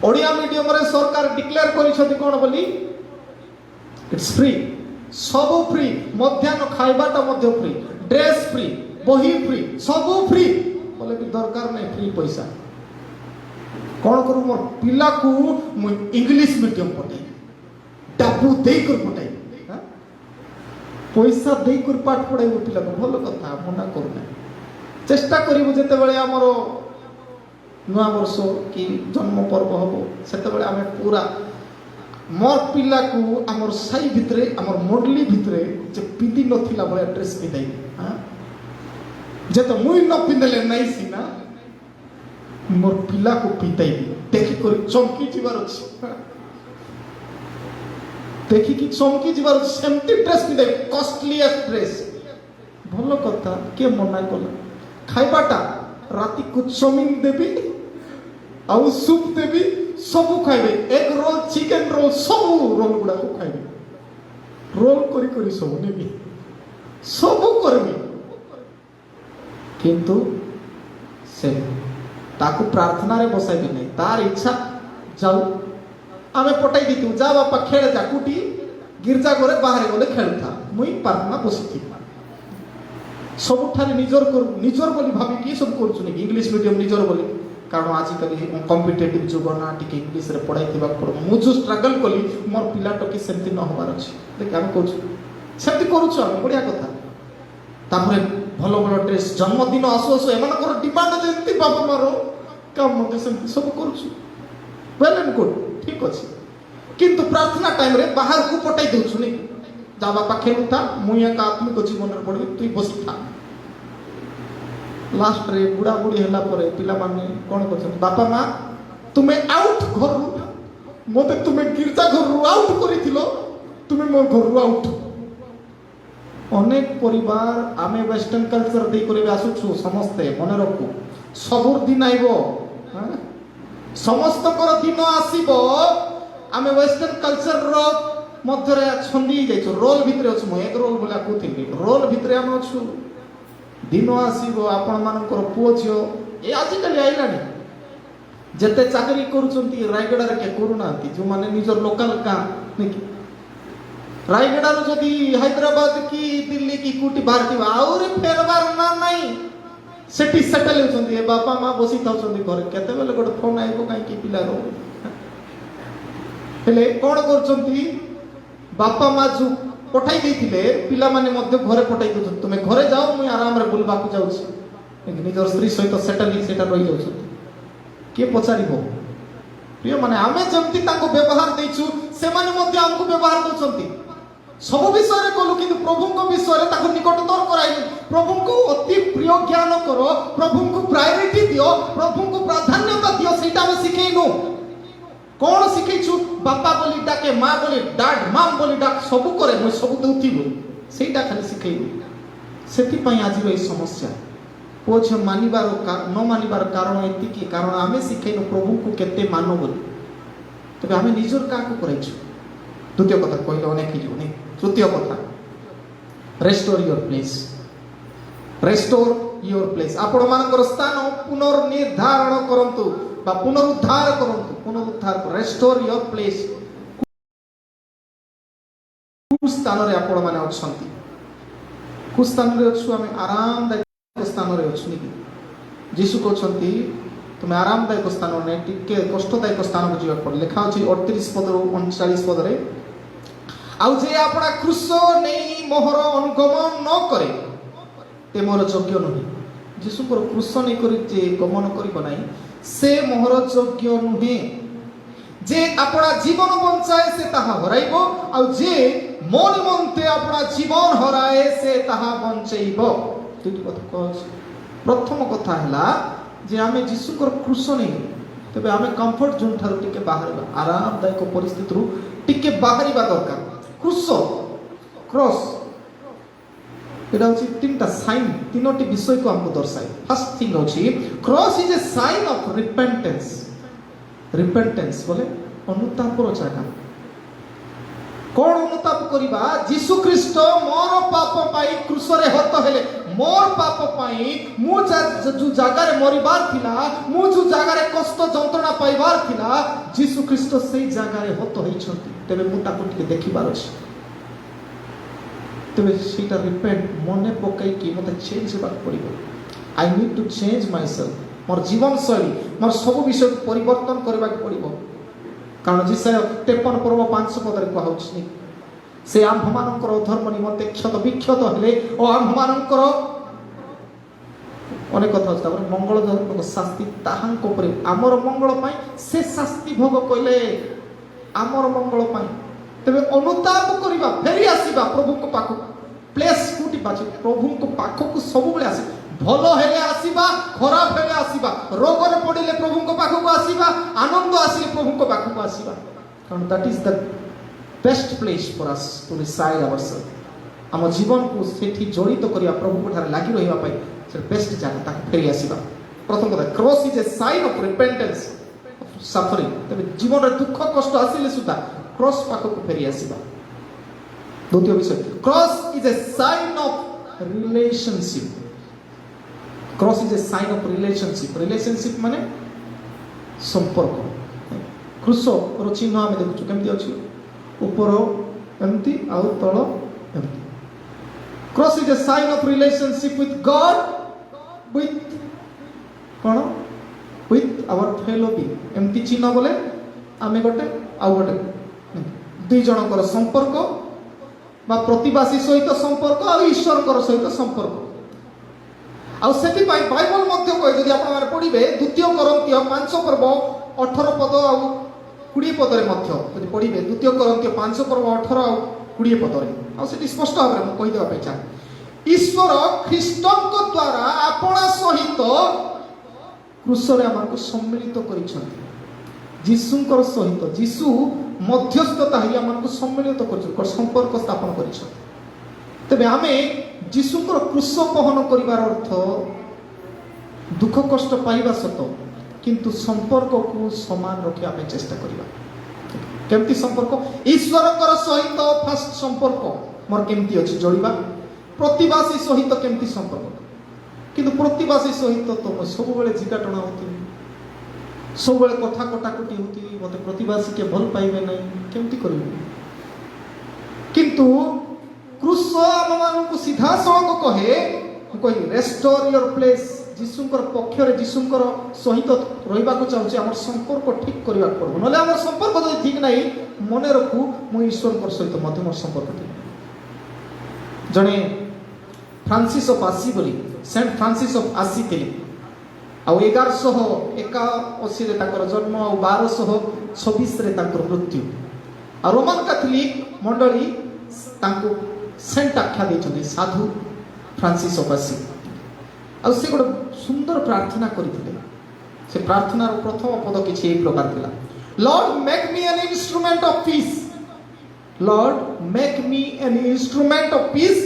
ଓଡ଼ିଆ ମିଡ଼ିୟମରେ ସରକାର ଡିକ୍ଲେୟାର କରିଛନ୍ତି କ'ଣ ବୋଲି, ଇଟ୍ସ ଫ୍ରି, ସବୁ ଫ୍ରି, ମଧ୍ୟାହ୍ନ ଖାଇବାଟା ମଧ୍ୟ ଫ୍ରି, ଡ୍ରେସ୍ ଫ୍ରି, ବହି ଫ୍ରି, ସବୁ ଫ୍ରି ବୋଲେ ବି ଦରକାର ନାହିଁ ଫ୍ରି ପଇସା। କ'ଣ କରୁ ମୋର ପିଲାକୁ ମୁଁ ଇଂଲିଶ ମିଡ଼ିୟମ ପଠାଇବି, ଡାବୁ ଦେଇକରି ପଠାଇବି, ପଇସା ଦେଇକରି ପାଠ ପଢ଼ାଇବୁ ପିଲାକୁ, ଭଲ କଥା, ମନା କରୁନାହିଁ। ଚେଷ୍ଟା କରିବୁ ଯେତେବେଳେ ଆମର ନୂଆ ବର୍ଷ କି ଜନ୍ମ ପର୍ବ ହେବ ସେତେବେଳେ ଆମେ ପୁରା ମୋର ପିଲାକୁ ଆମର ସାହି ଭିତରେ ଆମର ମଣ୍ଡଲି ଭିତରେ ଯେ ପିନ୍ଧି ନଥିଲା ଭଳିଆ ଡ୍ରେସ୍ ପିନ୍ଧାଇବି, ଯେତେ ମୁଇଁ ନ ପିନ୍ଧିଲେ ନାଇଁ ସିନା ମୋର ପିଲାକୁ ପିନ୍ଧାଇବି, ଦେଖିକରି ଚମକି ଯିବାର ଅଛି, ଦେଖିକି ଚମକି ଯିବାର ଅଛି, ସେମିତି ଡ୍ରେସ୍ ପିନ୍ଧାଇବି, କଷ୍ଟଲିଏଷ୍ଟ ଡ୍ରେସ୍। ଭଲ କଥା, କିଏ ମନା କଲା? ଖାଇବାଟା ରାତିକୁ ଚାଉମିନ ଦେବି ଆଉ ସୁପ୍ ଦେବି, ସବୁ ଖାଇବେ, ଏଗ ରୋଲ, ଚିକେନ ରୋଲ, ସବୁ ରୋଲ ଗୁଡ଼ାକ ଖାଇବେ, ରୋଲ କରି କରି ସବୁ ନେବି, ସବୁ କରିବି। କିନ୍ତୁ ସେ ତାକୁ ପ୍ରାର୍ଥନାରେ ବସାଇବି ନାହିଁ, ତାର ଇଚ୍ଛା ଯାଉ ଆମେ ପଠାଇ ଦେଇଥିବୁ, ଯା ବାପା ଖେଳେ, ଯା କୋଉଠି ଗିର୍ଜା ଘରେ ବାହାରେ ଗଲେ ଖେଳୁଥା, ମୁଇଁ ପ୍ରାର୍ଥନା ବସିଥିବି। ସବୁଠାରେ ନିଜର ବୋଲି ଭାବିକି ସବୁ କରୁଛୁ ନାକି ଇଂଲିଶ ମିଡ଼ିୟମ ନିଜର ବୋଲି, କାରଣ ଆଜିକାଲି କମ୍ପିଟେଟିଭ ଯୁଗ ନା, ଟିକେ ଇଂଲିଶରେ ପଢ଼ାଇଥିବାକୁ ପଡ଼ିବ। ମୁଁ ଯେଉଁ ଷ୍ଟ୍ରଗଲ୍ କଲି ମୋର ପିଲାଟକି ସେମିତି ନ ହେବାର ଅଛି, ଦେଖ ଆମେ କରୁଛୁ ସେମିତି କରୁଛୁ, ଆମେ ବଢ଼ିଆ କଥା। ତାପରେ ଭଲ ଭଲ ଡ୍ରେସ୍, ଜନ୍ମଦିନ ଆସୁ ଆସୁ ଏମାନଙ୍କର ଡିମାଣ୍ଡ ଯେମିତି ବାପା ମାର କାମ ମଧ୍ୟ ସେମିତି ସବୁ କରୁଛୁ, ୱେଲ୍ ଆଣ୍ଡ ଗୁଡ୍, ଠିକ୍ ଅଛି। କିନ୍ତୁ ପ୍ରାର୍ଥନା ଟାଇମ୍ରେ ବାହାରକୁ ପଠାଇ ଦେଉଛୁ ନାଇଁ, ଯା ବାପା ଖେଳୁଥା, ମୁଇଁ ଏକା ଆତ୍ମିକ ଜୀବନରେ ପଢ଼ିବି, ତୁଇ ବସିଥା। ଲାଷ୍ଟରେ ବୁଢ଼ା ବୁଢ଼ୀ ହେଲା ପରେ ପିଲାମାନେ କ'ଣ କରୁଛନ୍ତି, ବାପା ମା ତୁମେ ଆଉଟ୍ ଘରରୁ, ମୋତେ ତୁମେ ଗିର୍ଜା ଘରରୁ ଆଉଟ୍ କରିଥିଲ, ତୁମେ ମୋ ଘରରୁ ଆଉଟ୍। ଅନେକ ପରିବାର ଆମେ ୱେଷ୍ଟର୍ଣ୍ଣ କଲଚର ଦେଇକରି ଆସୁଛୁ, ସମସ୍ତେ ମନେ ରଖୁ, ସବୁର ଦିନ ଆଇବ, ସମସ୍ତଙ୍କର ଦିନ ଆସିବ, ଆମେ ୱେଷ୍ଟର୍ଣ୍ଣ କଲଚରର ମଧ୍ୟରେ ଛନ୍ଦି ଯାଇଛୁ, ରୋଲ ଭିତରେ ଅଛୁ। ମୁଁ ଏକ ରୋଲ ବୋଲେ କହୁଥିଲି, ରୋଲ ଭିତରେ ଆମେ ଅଛୁ। ଦିନ ଆସିବ ଆପଣମାନଙ୍କର ପୁଅ ଝିଅ ଏ ଆଜିକାଲି ଆଇଲାଣି, ଯେତେ ଚାକିରି କରୁଛନ୍ତି ରାୟଗଡ଼ାରେ କିଏ କରୁନାହାନ୍ତି, ଯେଉଁମାନେ ନିଜର ଲୋକାଲ ଗାଁ ନାଇକି, ରାୟଗଡ଼ାରୁ ଯଦି ହାଇଦ୍ରାବାଦ କି ଦିଲ୍ଲୀ କି କୋଉଠି ବାହାରିଥିବ ଆହୁରି ଫେରବାର ନା ନାହିଁ, ସେଠି ସେଟେଲ ହେଉଛନ୍ତି। ଏ ବାପା ମା ବସି ଥାଉଛନ୍ତି ଘରେ, କେତେବେଳେ ଗୋଟେ ଫୋନ୍ ଆଇବ କାହିଁକି ପିଲାର। ହେଲେ କ'ଣ କରୁଛନ୍ତି, ବାପା ମା ଯେଉଁ ପଠାଇ ଦେଇଥିଲେ ପିଲାମାନେ ମଧ୍ୟ ଘରେ ପଠାଇ ଦେଉଛନ୍ତି, ତୁମେ ଘରେ ଯାଅ, ମୁଇଁ ଆରାମରେ ବୁଲିବାକୁ ଯାଉଛି, ନିଜର ସ୍ତ୍ରୀ ସହିତ ସେଟେଲ ସେଇଟା ରହିଯାଉଛନ୍ତି। କିଏ ପଚାରିବ? ପ୍ରିୟମାନେ, ଆମେ ଯେମିତି ତାଙ୍କୁ ବ୍ୟବହାର ଦେଇଛୁ ସେମାନେ ମଧ୍ୟ ଆମକୁ ବ୍ୟବହାର କରୁଛନ୍ତି। ସବୁ ବିଷୟରେ କଲୁ କିନ୍ତୁ ପ୍ରଭୁଙ୍କ ବିଷୟରେ ତାକୁ ନିକଟତର କରାଇଲୁ। ପ୍ରଭୁଙ୍କୁ ଅତି ପ୍ରିୟ ଜ୍ଞାନ କର, ପ୍ରଭୁଙ୍କୁ ପ୍ରାୟୋରିଟି ଦିଅ, ପ୍ରଭୁଙ୍କୁ ପ୍ରାଧାନ୍ୟତା ଦିଅ, ସେଇଟା ଆମେ ଶିଖେଇନୁ। କ'ଣ ଶିଖେଇଛୁ? ବାପା ବୋଲି ଡାକେ, ମା ବୋଲି ଡାଡ୍, ମାମ୍ ବୋଲି ଡାକ, ସବୁ କରେ, ମୁଁ ସବୁ ଦେଉଥିବୁ, ସେଇଟା ଖାଲି ଶିଖେଇବୁ। ସେଥିପାଇଁ ଆଜିର ଏଇ ସମସ୍ୟା, ପୁଅ ଝିଅ ମାନିବାର ନ ମାନିବାର କାରଣ ଏତିକି, କାରଣ ଆମେ ଶିଖେଇନୁ ପ୍ରଭୁଙ୍କୁ କେତେ ମାନ ବୋଲି। ତେବେ ଆମେ ନିଜର କାହାକୁ କରାଇଛୁ? ଦ୍ୱିତୀୟ କଥା କହିଲେ ଅନେକ ହେଇଯିବ ନାଇଁ। ତୃତୀୟ କଥା, ରେଷ୍ଟୋର ୟୋର ପ୍ଲେସ୍, ରେଷ୍ଟୋର ୟୋର ପ୍ଲେସ୍। ଆପଣମାନଙ୍କର ସ୍ଥାନ ପୁନର୍ନିର୍ଦ୍ଧାରଣ କରନ୍ତୁ ବା ପୁନରୁଦ୍ଧାର କରନ୍ତୁ, ପୁନରୁଦ୍ଧାର ରେଷ୍ଟୋର ୟୋର ପ୍ଲେସ୍। କୋଉ ସ୍ଥାନରେ ଆପଣମାନେ ଅଛନ୍ତି? କୋଉ ସ୍ଥାନରେ ଅଛୁ? ଆମେ ଆରାମଦାୟକ ସ୍ଥାନରେ ଅଛୁ ନାକି? ଯୀଶୁ କହୁଛନ୍ତି ତୁମେ ଆରାମଦାୟକ ସ୍ଥାନ ନାହିଁ, ଟିକେ କଷ୍ଟଦାୟକ ସ୍ଥାନକୁ ଯିବାକୁ ପଡ଼େ। ଲେଖା ଅଛି 38 ପଦରୁ 39 ପଦରେ, ଆଉ ଯେ ଆପଣା କ୍ରୁଶ ନେଇ ମୋହର ଅନୁଗମନ ନ କରେ તે ମୋର ଯୋଗ୍ୟ ନୁହେଁ। ଯୀଶୁଙ୍କର କ୍ରୁଶ ନେଇକରି ଯେ ଗମନ କରିବ ନାହିଁ ସେ ମୋହର ଯୋଗ୍ୟ ନୁହେଁ। ଯେ ଆପଣା ଜୀବନ ବଞ୍ଚାଏ ସେ ତାହା ହରାଇବ, ଆଉ ଯେ ମୋ ନିମନ୍ତେ ଆପଣା ଜୀବନ ହରାଏ ସେ ତାହା ବଞ୍ଚେଇବ। ଦୁଇଟି କଥା କହୁଛି। ପ୍ରଥମ କଥା ହେଲା ଯେ ଆମେ ଯୀଶୁଙ୍କର କ୍ରୁଶ ନେଇ, ତେବେ ଆମେ କମ୍ଫର୍ଟ ଜୋନ୍ ଠାରୁ ଟିକେ ବାହାରିବା, ଆରାମଦାୟକ ପରିସ୍ଥିତିରୁ टिके बाहरिबा दरकार क्रूस क्रॉस एटा होची तीनटा साइन तीनोटी विषय को हमको दर्शाए फर्स्ट थिंग होची cross is a sign of repentance बोले अनुतापर जगह कौन अनुताप करिबा यीशु ख्रीष्ट मोर पाप पाई क्रूस रे हत हेले मोर पाप पाई मु जो जगह रे मरिबार थिला मु जो जगह रे कष्ट जंत्रणा पाइबार थिला यीशु ख्रीष्ट सेई जगह रे हत होइछंती तेबे मु ताको टिके देखिबार अछि तेबे सेटा रिपेंट मने पकाई कि मते चेंज हेबा पड़िबो I need to change myself मोर जीवन शैली मोर सब विषय परिवर्तन करबा पड़िबो कारण जिसाय 53 पर्व 500 पदरे कहा होछि से आम्भमानकर अधर्म निमंते क्षत विक्षत हेले ओ आम्भमानकर अनेक कथा अछि तापर मंगल धर्मक शास्ति ताहांक उपरे आमर मंगल पाई से शास्ति भोग कइले आमर मंगल पाई तबे अनुताप करिबा फेरी आसीबा प्रभु को पाखो प्लेस कुटी बाची प्रभु को पाखो को सब बेले आसी भलो हेले आसीबा खराब हेले आसीबा रोग रे पडिले प्रभु को पाखो को आसीबा आनंद आसीले प्रभु को पाखो को आसीबा कारण that is the best place for us to reside ourselves हम जीवन को सेठी जड़ित करिया प्रभु को ठारे लागि रहिबा पई से बेस्ट जगह ताक फेरी आसीबा प्रथम कथा cross is a sign of repentance suffering तबे जीवन रे दुख कष्ट आसीले सुदा क्रॉस पाखो को फेरी आसीबा द्वितीय विषय cross is a sign of relationship cross is a sign of relationship माने संपर्क क्रूस रो चिन्ह आमे देखु केमती अछि ऊपर एमती आ तळ एमती cross is a sign of relationship with God with कोन विथ आवर फेलो बी एमती चिन्ह बोले आमे गोटे आ गोटे दुई जनकर संपर्क बा प्रतिवासी सहित संपर्क आ ईश्वरकर सहित संपर्क आ सेति पाई बाइबल मध्य कहि जदि आपण माने पढिबे द्वितीय कोरिन्थिय 5 पर्व 18 पद आ 20 पद रे मध्य जदि पढिबे द्वितीय कोरिन्थिय 5 पर्व 18 आ 20 पद रे आ सेति स्पष्ट भाबरे म कहि देबा पेचा ईश्वर ख्रीष्टक द्वारा आपणा सहित क्रूस रे हमको सम्मिलित करिसथि यीशुकर सहित यीशु मध्यस्थता ही हमको सम्मिलित कर संपर्क स्थापन करिसथि तबे आमे यीशुकर क्रूस बहन करिवार अर्थ दुख कष्ट पाइबा सत किंतु संपर्क को समान रखिया पे चेष्टा करिबा केमती संपर्क ईश्वरकर सहित फास्ट संपर्क मोर केमती अछि जोड़िबा प्रतिवासी सहित केमती संपर्क किंतु प्रतिवासी सहित तो सब बेले जिगा टणा होती सब बेले कथा कटाकटी होती मते प्रतिवासी के भल पाइबे नै केमती करिबे किंतु क्रूस आम को सीधा सड़क कहे रेस्टोर योर प्लेस यीशुकर पक्ष रे यीशुकर सहित रहिबा को चाहूची हमर संपर्क ठीक करिबा पड़बो नले हमर संपर्क जदि ठीक नै मने रखू मु ईश्वरकर सहित मध्य मोर संपर्क ठीक जने फ्रांसिस ऑफ आसी बोली सेंट फ्रांसिस ऑफ आसी थिले आ 1181 रे ताकर जन्म आ 1226 रे ताकर मृत्यु आ रोमन कैथोलिक मंडली तांको सेंट आख्या देछथि साधु फ्रांसिस ऑफ आसी आ से गोटे सुंदर प्रार्थना करिथिले से प्रार्थना रो प्रथम पद किछि ए प्रकार थिला Lord make me an instrument of peace Lord make me an instrument of peace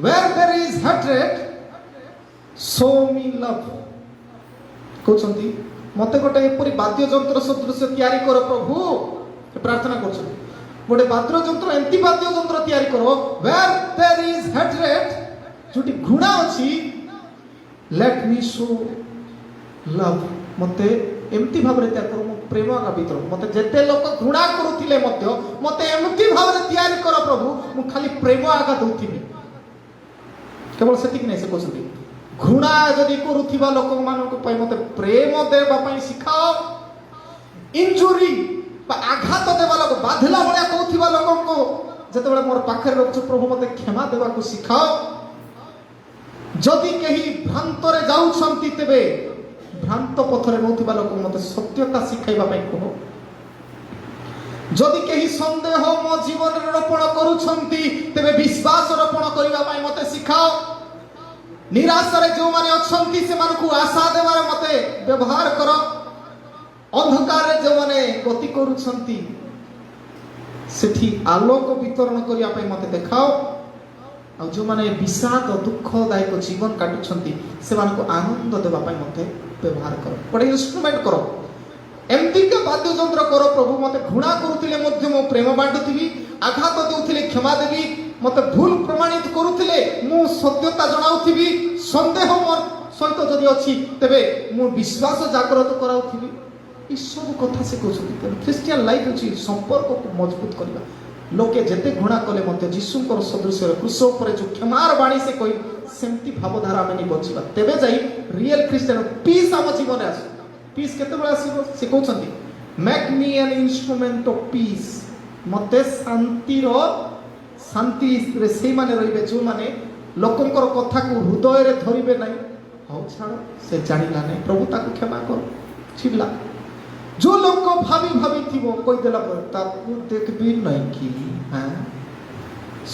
where there is hatred show me love कहउछंती मते गोटे एपरि वाद्य यंत्र सदृश तयारी कर प्रभु प्रार्थना करछथि गोटे वाद्य यंत्र एंती वाद्य यंत्र तयारी करो वेयर देयर इज हेट्रेड जोटी घृणा अछि लेट मी शो लव मते एमती भाबरे तयार करो मो प्रेम का भीतर मते जेते लोक घृणा करूथिले मध्य मते एमती भाबरे तयार करो प्रभु मु खाली प्रेम आगा दउथिबी केवल सेतिक नै से कहउछथि घृणा जदि करूथिबा लोक मानको पई मते प्रेम देबा पई सिखाओ इंजुरी बा आघात देवा लोक बाधिला भलिया कहउथिबा लोक को जते बेले मोर पाखरे रखछु प्रभु मते क्षमा देबा को सिखाओ जदि कहीं भ्रांत रे जाउछंती तेबे भ्रांत पथरे नउथिबा लोक मते सत्यता सिखाइबा पई कहो जदि कहीं संदेह मो जीवन रे रोपण करूछंती तेबे विश्वास रोपण करिबा पई मते सिखाओ निराशा रे जो माने अछंती से मानकु आशा देबार मते व्यवहार करो अंधकार रे जो माने गति करूछंती ସେଠି ଆଲୋକ ବିତରଣ କରିବା ପାଇଁ ମୋତେ ଦେଖାଅ। ଆଉ ଯେଉଁମାନେ ବିଷାଦ ଦୁଃଖଦାୟକ ଜୀବନ କାଟୁଛନ୍ତି ସେମାନଙ୍କୁ ଆନନ୍ଦ ଦେବା ପାଇଁ ମୋତେ ବ୍ୟବହାର କର। ଗୋଟେ ଇନଷ୍ଟ୍ରୁମେଣ୍ଟ କର। ଏମିତିକା ବାଦ୍ୟଯନ୍ତ୍ର କର ପ୍ରଭୁ। ମୋତେ ଘୃଣା କରୁଥିଲେ ମଧ୍ୟ ମୁଁ ପ୍ରେମ ବାଣ୍ଟୁଥିବି, ଆଘାତ ଦେଉଥିଲେ କ୍ଷମା ଦେବି, ମୋତେ ଭୁଲ ପ୍ରମାଣିତ କରୁଥିଲେ ମୁଁ ସତ୍ୟତା ଜଣାଉଥିବି, ସନ୍ଦେହ ମୋର ସହିତ ଯଦି ଅଛି ତେବେ ମୁଁ ବିଶ୍ୱାସ ଜାଗ୍ରତ କରାଉଥିବି। ଏସବୁ କଥା ସେ କହୁଛନ୍ତି। ତେଣୁ ଖ୍ରୀଷ୍ଟିଆନ ଲାଇଫ୍ ହେଉଛି ସମ୍ପର୍କକୁ ମଜବୁତ କରିବା। ଲୋକେ ଯେତେ ଘୃଣା କଲେ ମଧ୍ୟ ଯୀଶୁଙ୍କର ସଦୃଶ୍ୟରେ କୃଷ ଉପରେ ଯେଉଁ କ୍ଷମାର ବାଣୀ ସେ କହି ସେମିତି ଭାବଧାରା ଆମେ ନେଇ ବଞ୍ଚିବା, ତେବେ ଯାଇ ରିଏଲ ଖ୍ରୀଷ୍ଟିଆନ ପିସ୍ ଆମ ଜୀବନରେ ଆସିବ। ପିସ୍ କେତେବେଳେ ଆସିବ? ସେ କହୁଛନ୍ତି ମେକ୍ ମି ଆନ୍ ଇନଷ୍ଟ୍ରୁମେଣ୍ଟ ଅଫ ପିସ୍। ମୋତେ ଶାନ୍ତିରେ ସେଇମାନେ ରହିବେ ଯେଉଁମାନେ ଲୋକଙ୍କର କଥାକୁ ହୃଦୟରେ ଧରିବେ ନାହିଁ। ହଉ ଛାଡ଼, ସେ ଜାଣିଲା ନାହିଁ, ପ୍ରଭୁ ତାକୁ କ୍ଷମା କର, ଛିଡ଼ିଲା। ଯେଉଁ ଲୋକ ଭାବିଥିବ କହିଦେଲା ପରେ ତାକୁ ଦେଖିବି ନାହିଁ କି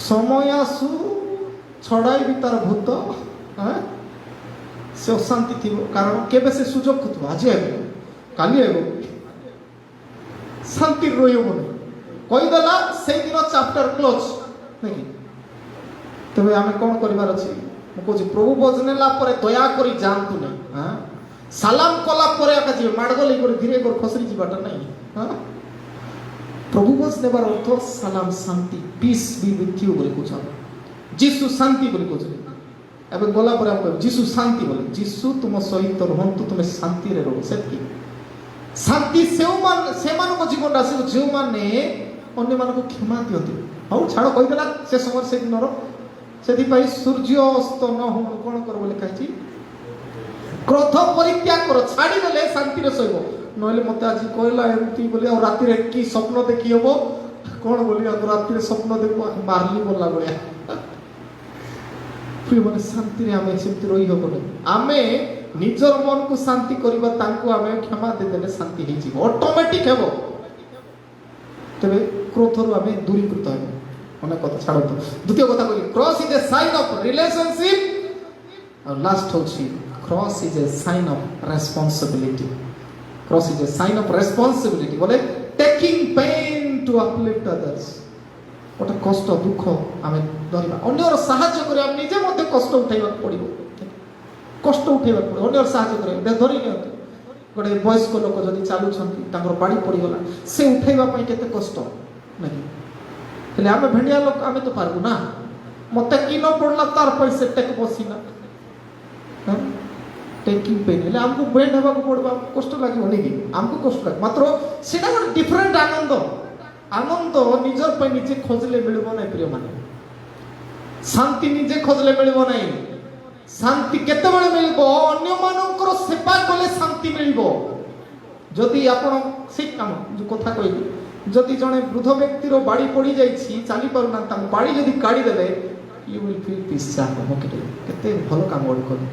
ସମୟ ଆସୁ ଛଡ଼ାଇବି ତାର ଭୂତ, ସେ ଅଶାନ୍ତି ଥିବ। କାରଣ କେବେ ସେ ସୁଯୋଗ ଖୋଜିବ, ଆଜି ହେବ କାଲି ହେବ, ଶାନ୍ତି ରହିବନି। କହିଦେଲା ସେଇଦିନ ଚାପ୍ଟର କ୍ଲୋଜ ନାଇଁ। ତେବେ ଆମେ କ'ଣ କରିବାର ଅଛି? ମୁଁ କହୁଛି ପ୍ରଭୁ ବୋଝ ନେଲା ପରେ ଦୟାକରି ଯାଆନ୍ତୁ ନାହିଁ। ସାଲାମ କଲା ପରେ ଆକା ଯିବେ, ମାଡ଼ଗୋଳ କରି ଧୀରେ କରି ଖସରି ଯିବାଟା ନାହିଁ। ପ୍ରଭୁ ବୋଝ ନେବାର ଅର୍ଥ ସାଲାମ, ଶାନ୍ତି, ପିସ୍ ବି ୱିଥ୍ ୟୁ ବୋଲି କହୁଛନ୍ତି। ଯୀଶୁ ଶାନ୍ତି ବୋଲି କହୁଛନ୍ତି। ଏବେ ଗଲା ପରେ ଆମେ କହିବୁ ଯୀଶୁ ଶାନ୍ତି ବୋଲି। ଯୀଶୁ ତୁମ ସହିତ ରୁହନ୍ତୁ, ତୁମେ ଶାନ୍ତିରେ ରୁହ। ସେତିକି ଶାନ୍ତି ସେମାନଙ୍କ ଜୀବନରେ ଆସିବ ଯେଉଁମାନେ ଅନ୍ୟମାନଙ୍କୁ କ୍ଷମା ଦିଅନ୍ତି। ହଉ ଛାଡ଼, କହିଦେଲା ସେ ସମୟରେ ସେ ଦିନର। ସେଥିପାଇଁ ସୂର୍ଯ୍ୟ ଅସ୍ତ ନ ହଉ କ'ଣ କର ବୋଲି ଲେଖାହେଇଛି, କ୍ରୋଧ ପରିତ୍ୟାଗ କର, ଛାଡ଼ିଦେଲେ ଶାନ୍ତିରେ ଶୋଇବ। ନହେଲେ ମୋତେ ଆଜି କହିଲା ଏମିତି ବୋଲି ଆଉ ରାତିରେ କି ସ୍ୱପ୍ନ ଦେଖି ହବ କ'ଣ ବୋଲି, ଆଉ ରାତିରେ ସ୍ୱପ୍ନ ଦେଖିବ ମାରଲି ବୋଲା ଭଳିଆ। ପ୍ରିୟମାନେ, ଶାନ୍ତିରେ ଆମେ ସେମିତି ରହିହବନି। ଆମେ ନିଜର ମନକୁ ଶାନ୍ତି କରିବା, ତାଙ୍କୁ ଆମେ କ୍ଷମା ଦେଇଦେଲେ ଶାନ୍ତି ହେଇଯିବ, ଅଟୋମେଟିକ ହେବ। ତେବେ କ୍ରୋଧରୁ ଆମେ ଦୂରୀକୃତ ହେବ। ଅନେକ କଥା ଛାଡ଼ନ୍ତୁ। ଦ୍ୱିତୀୟ କଥା କହିଲି, cross is a sign of relationship. ଆଉ ଲାଷ୍ଟ ହେଉଛି cross is a sign of responsibility. Cross is a sign of responsibility ବୋଲେ taking pain to uplift others. ଗୋଟେ କଷ୍ଟ ଦୁଃଖ ଆମେ ଧରିବା, ଅନ୍ୟର ସାହାଯ୍ୟ କରିବା। ଆମେ ନିଜେ ମଧ୍ୟ କଷ୍ଟ ଉଠାଇବାକୁ ପଡ଼ିବ, କଷ୍ଟ ଉଠାଇବାକୁ ପଡ଼ିବ, ଅନ୍ୟର ସାହାଯ୍ୟ କରିବା। ଧରି ନିଅନ୍ତୁ ଗୋଟେ ବୟସ୍କ ଲୋକ ଯଦି ଚାଲୁଛନ୍ତି, ତାଙ୍କର ବାଡ଼ି ପଡ଼ିଗଲା, ସେ ଉଠାଇବା ପାଇଁ କେତେ କଷ୍ଟ ନାଇଁ। ହେଲେ ଆମେ ଭେଣ୍ଡିଆ ଲୋକ, ଆମେ ତ ପାରିବୁ ନା। ମୋତେ କି ନ ପଡ଼ିଲା ତାର ପାଇଁ ସେ ଟେକ୍ ବସିଲା। ଟେକିଂ ପେନ୍ ହେଲେ ଆମକୁ ବେଣ୍ଡ ହେବାକୁ ପଡ଼ିବ, ଆମକୁ କଷ୍ଟ ଲାଗିବ ନାଇଁ, ଆମକୁ କଷ୍ଟ ଲାଗିବ। ମାତ୍ର ସେଇଟା ଗୋଟେ ଡିଫରେଣ୍ଟ ଆନନ୍ଦ। ଆନନ୍ଦ ନିଜର ପାଇଁ ନିଜେ ଖୋଜିଲେ ମିଳିବ ନାହିଁ ପ୍ରିୟମାନେ। ଶାନ୍ତି ନିଜେ ଖୋଜିଲେ ମିଳିବ ନାହିଁ। ଶାନ୍ତି କେତେବେଳେ ମିଳିବ? ଅନ୍ୟମାନଙ୍କର ସେବା କଲେ ଶାନ୍ତି ମିଳିବ। ଯଦି ଆପଣ ସେଇ କାମ ଯେଉଁ କଥା କହିଲି, ଯଦି ଜଣେ ବୃଦ୍ଧ ବ୍ୟକ୍ତିର ବାଡ଼ି ପଡ଼ିଯାଇଛି, ଚାଲିପାରୁନାହାନ୍ତି, ତାଙ୍କୁ ବାଡ଼ି ଯଦି କାଢ଼ିଦେବେ, ୟୁ ୱିଲ୍ ଫିଲ୍ ପିସ୍। କେତେ ଭଲ କାମ ଗୋଟେ କଲେ।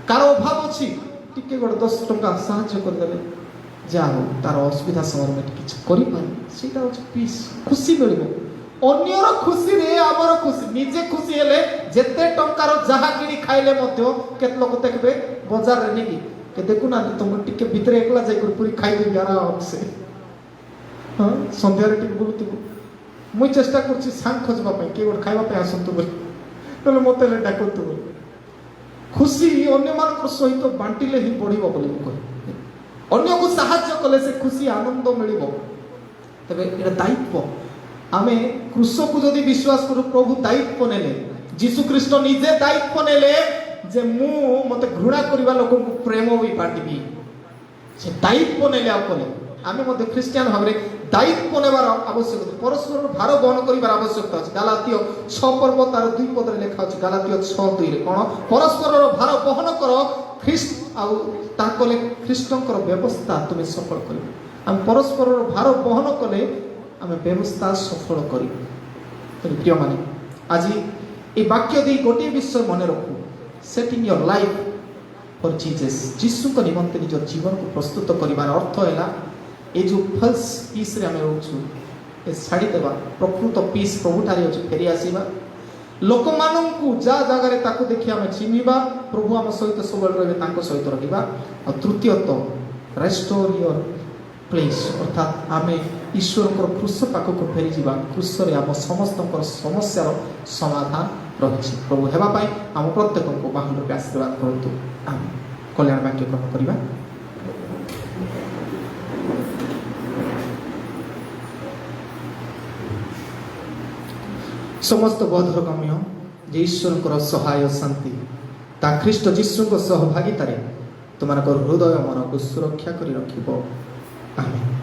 କାହାର ଅଭାବ ଅଛି, ଟିକେ ଗୋଟେ 10 ଟଙ୍କା ସାହାଯ୍ୟ କରିଦେଲେ, ଯାହା ହଉ ତାର ଅସୁବିଧା ସମୟରେ କିଛି କରିପାରେ, ସେଇଟା ହେଉଛି ପିସ୍, ଖୁସି ମିଳିବ। ଅନ୍ୟର ଖୁସିରେ ଆମର ଖୁସି। ନିଜେ ଖୁସି ହେଲେ ଯେତେ ଟଙ୍କାର ଯାହା କିଣି ଖାଇଲେ ମଧ୍ୟ କେତେ ଲୋକ ଦେଖିବେ ବଜାରରେ ନେଇକି ଦେଖୁନାହାନ୍ତି, ତମକୁ ଟିକେ ଭିତରେ ଏକଲା ଯାଇକରି ପୁରୀ ଖାଇଦେବି ଆରାମସେ। ସନ୍ଧ୍ୟାରେ ଟିକେ ବୁଲୁଥିବ, ମୁଇଁ ଚେଷ୍ଟା କରୁଛି ସାଙ୍ଗ ଖୋଜିବା ପାଇଁ, କିଏ ଗୋଟେ ଖାଇବା ପାଇଁ ଆସନ୍ତୁ ବୋଲି, ନହେଲେ ମୋତେ ହେଲେ ଡାକନ୍ତୁ ବୋଲି। ଖୁସି ଅନ୍ୟମାନଙ୍କ ସହିତ ବାଣ୍ଟିଲେ ହିଁ ବଢ଼ିବ ବୋଲି ମୁଁ କହେ। ଅନ୍ୟକୁ ସାହାଯ୍ୟ କଲେ ସେ ଖୁସି ଆନନ୍ଦ ମିଳିବ। ତେବେ ଏଇଟା ଦାୟିତ୍ୱ। ଆମେ କୃଷକୁ ଯଦି ବିଶ୍ୱାସ କରୁ, ପ୍ରଭୁ ଦାୟିତ୍ୱ ନେଲେ, ଯୀଶୁଖ୍ରୀଷ୍ଟ ନିଜେ ଦାୟିତ୍ୱ ନେଲେ ଯେ ମୁଁ ମୋତେ ଘୃଣା କରିବା ଲୋକଙ୍କୁ ପ୍ରେମ ବି ବାଣ୍ଟିବି। ସେ ଦାୟିତ୍ୱ ନେଲେ ଆଉ କଲେ। ଆମେ ମଧ୍ୟ ଖ୍ରୀଷ୍ଟିଆନ ଭାବରେ ଦାୟିତ୍ୱ ନେବାର ଆବଶ୍ୟକତା, ପରସ୍ପରର ଭାର ବହନ କରିବାର ଆବଶ୍ୟକତା ଅଛି। ଗାଲାତୀୟ 6 ପର୍ବ ତାର 2 ପଦରେ ଲେଖା ଅଛି। ଗାଲାତୀୟ 6:2ରେ କ'ଣ? ପରସ୍ପରର ଭାର ବହନ କର, ଖ୍ରୀଷ୍ଟ ଆଉ ତାହା କଲେ ଖ୍ରୀଷ୍ଟଙ୍କର ବ୍ୟବସ୍ଥା ତୁମେ ସଫଳ କରିବ। ଆମେ ପରସ୍ପରର ଭାର ବହନ କଲେ ଆମେ ବ୍ୟବସ୍ଥା ସଫଳ କରିବୁ। ପ୍ରିୟମାନେ, ଆଜି এই বাক্য দিয়ে গোটিଏ ବିଷୟ ମନେ ରଖୁ, ସେଟିଂ ୟୋର ଲାଇଫ୍ ଫର୍ ଜିଜସ୍। ଯୀଶୁଙ୍କ ନିମନ୍ତେ ନିଜ ଜୀବନକୁ ପ୍ରସ୍ତୁତ କରିବାର ଅର୍ଥ ହେଲା ଏ ଯେଉଁ ଫଲ୍ସ ପିସ୍ରେ ଆମେ ରହୁଛୁ ଏ ଛାଡ଼ିଦେବା। ପ୍ରକୃତ ପିସ୍ ପ୍ରଭୁଠାରେ ଅଛି, ଫେରି ଆସିବା। ଲୋକମାନଙ୍କୁ ଯାହା ଜାଗାରେ ତାକୁ ଦେଖି ଆମେ ଚିହ୍ନିବା, ପ୍ରଭୁ ଆମ ସହିତ ସବୁବେଳେ ରହିବେ, ତାଙ୍କ ସହିତ ରହିବା। ଆଉ ତୃତୀୟତଃ ରେଷ୍ଟୋର ୟୋର ପ୍ଲେସ୍, ଅର୍ଥାତ୍ ଆମେ ईश्वर क्रूस पाखक फेरी जा क्रूस आम समस्त समस्यार समाधान रही प्रभु हेबाई आम प्रत्येक को बाहुल आशीर्वाद करूँ आम कल्याण वाक्य क्रम करवा। समस्त बोधर गम्य जे ईश्वर सहाय शांति ता ख्रीष्ट जीशु सहभागितार तुम हृदय मन को सुरक्षा कर रखिब आमेन।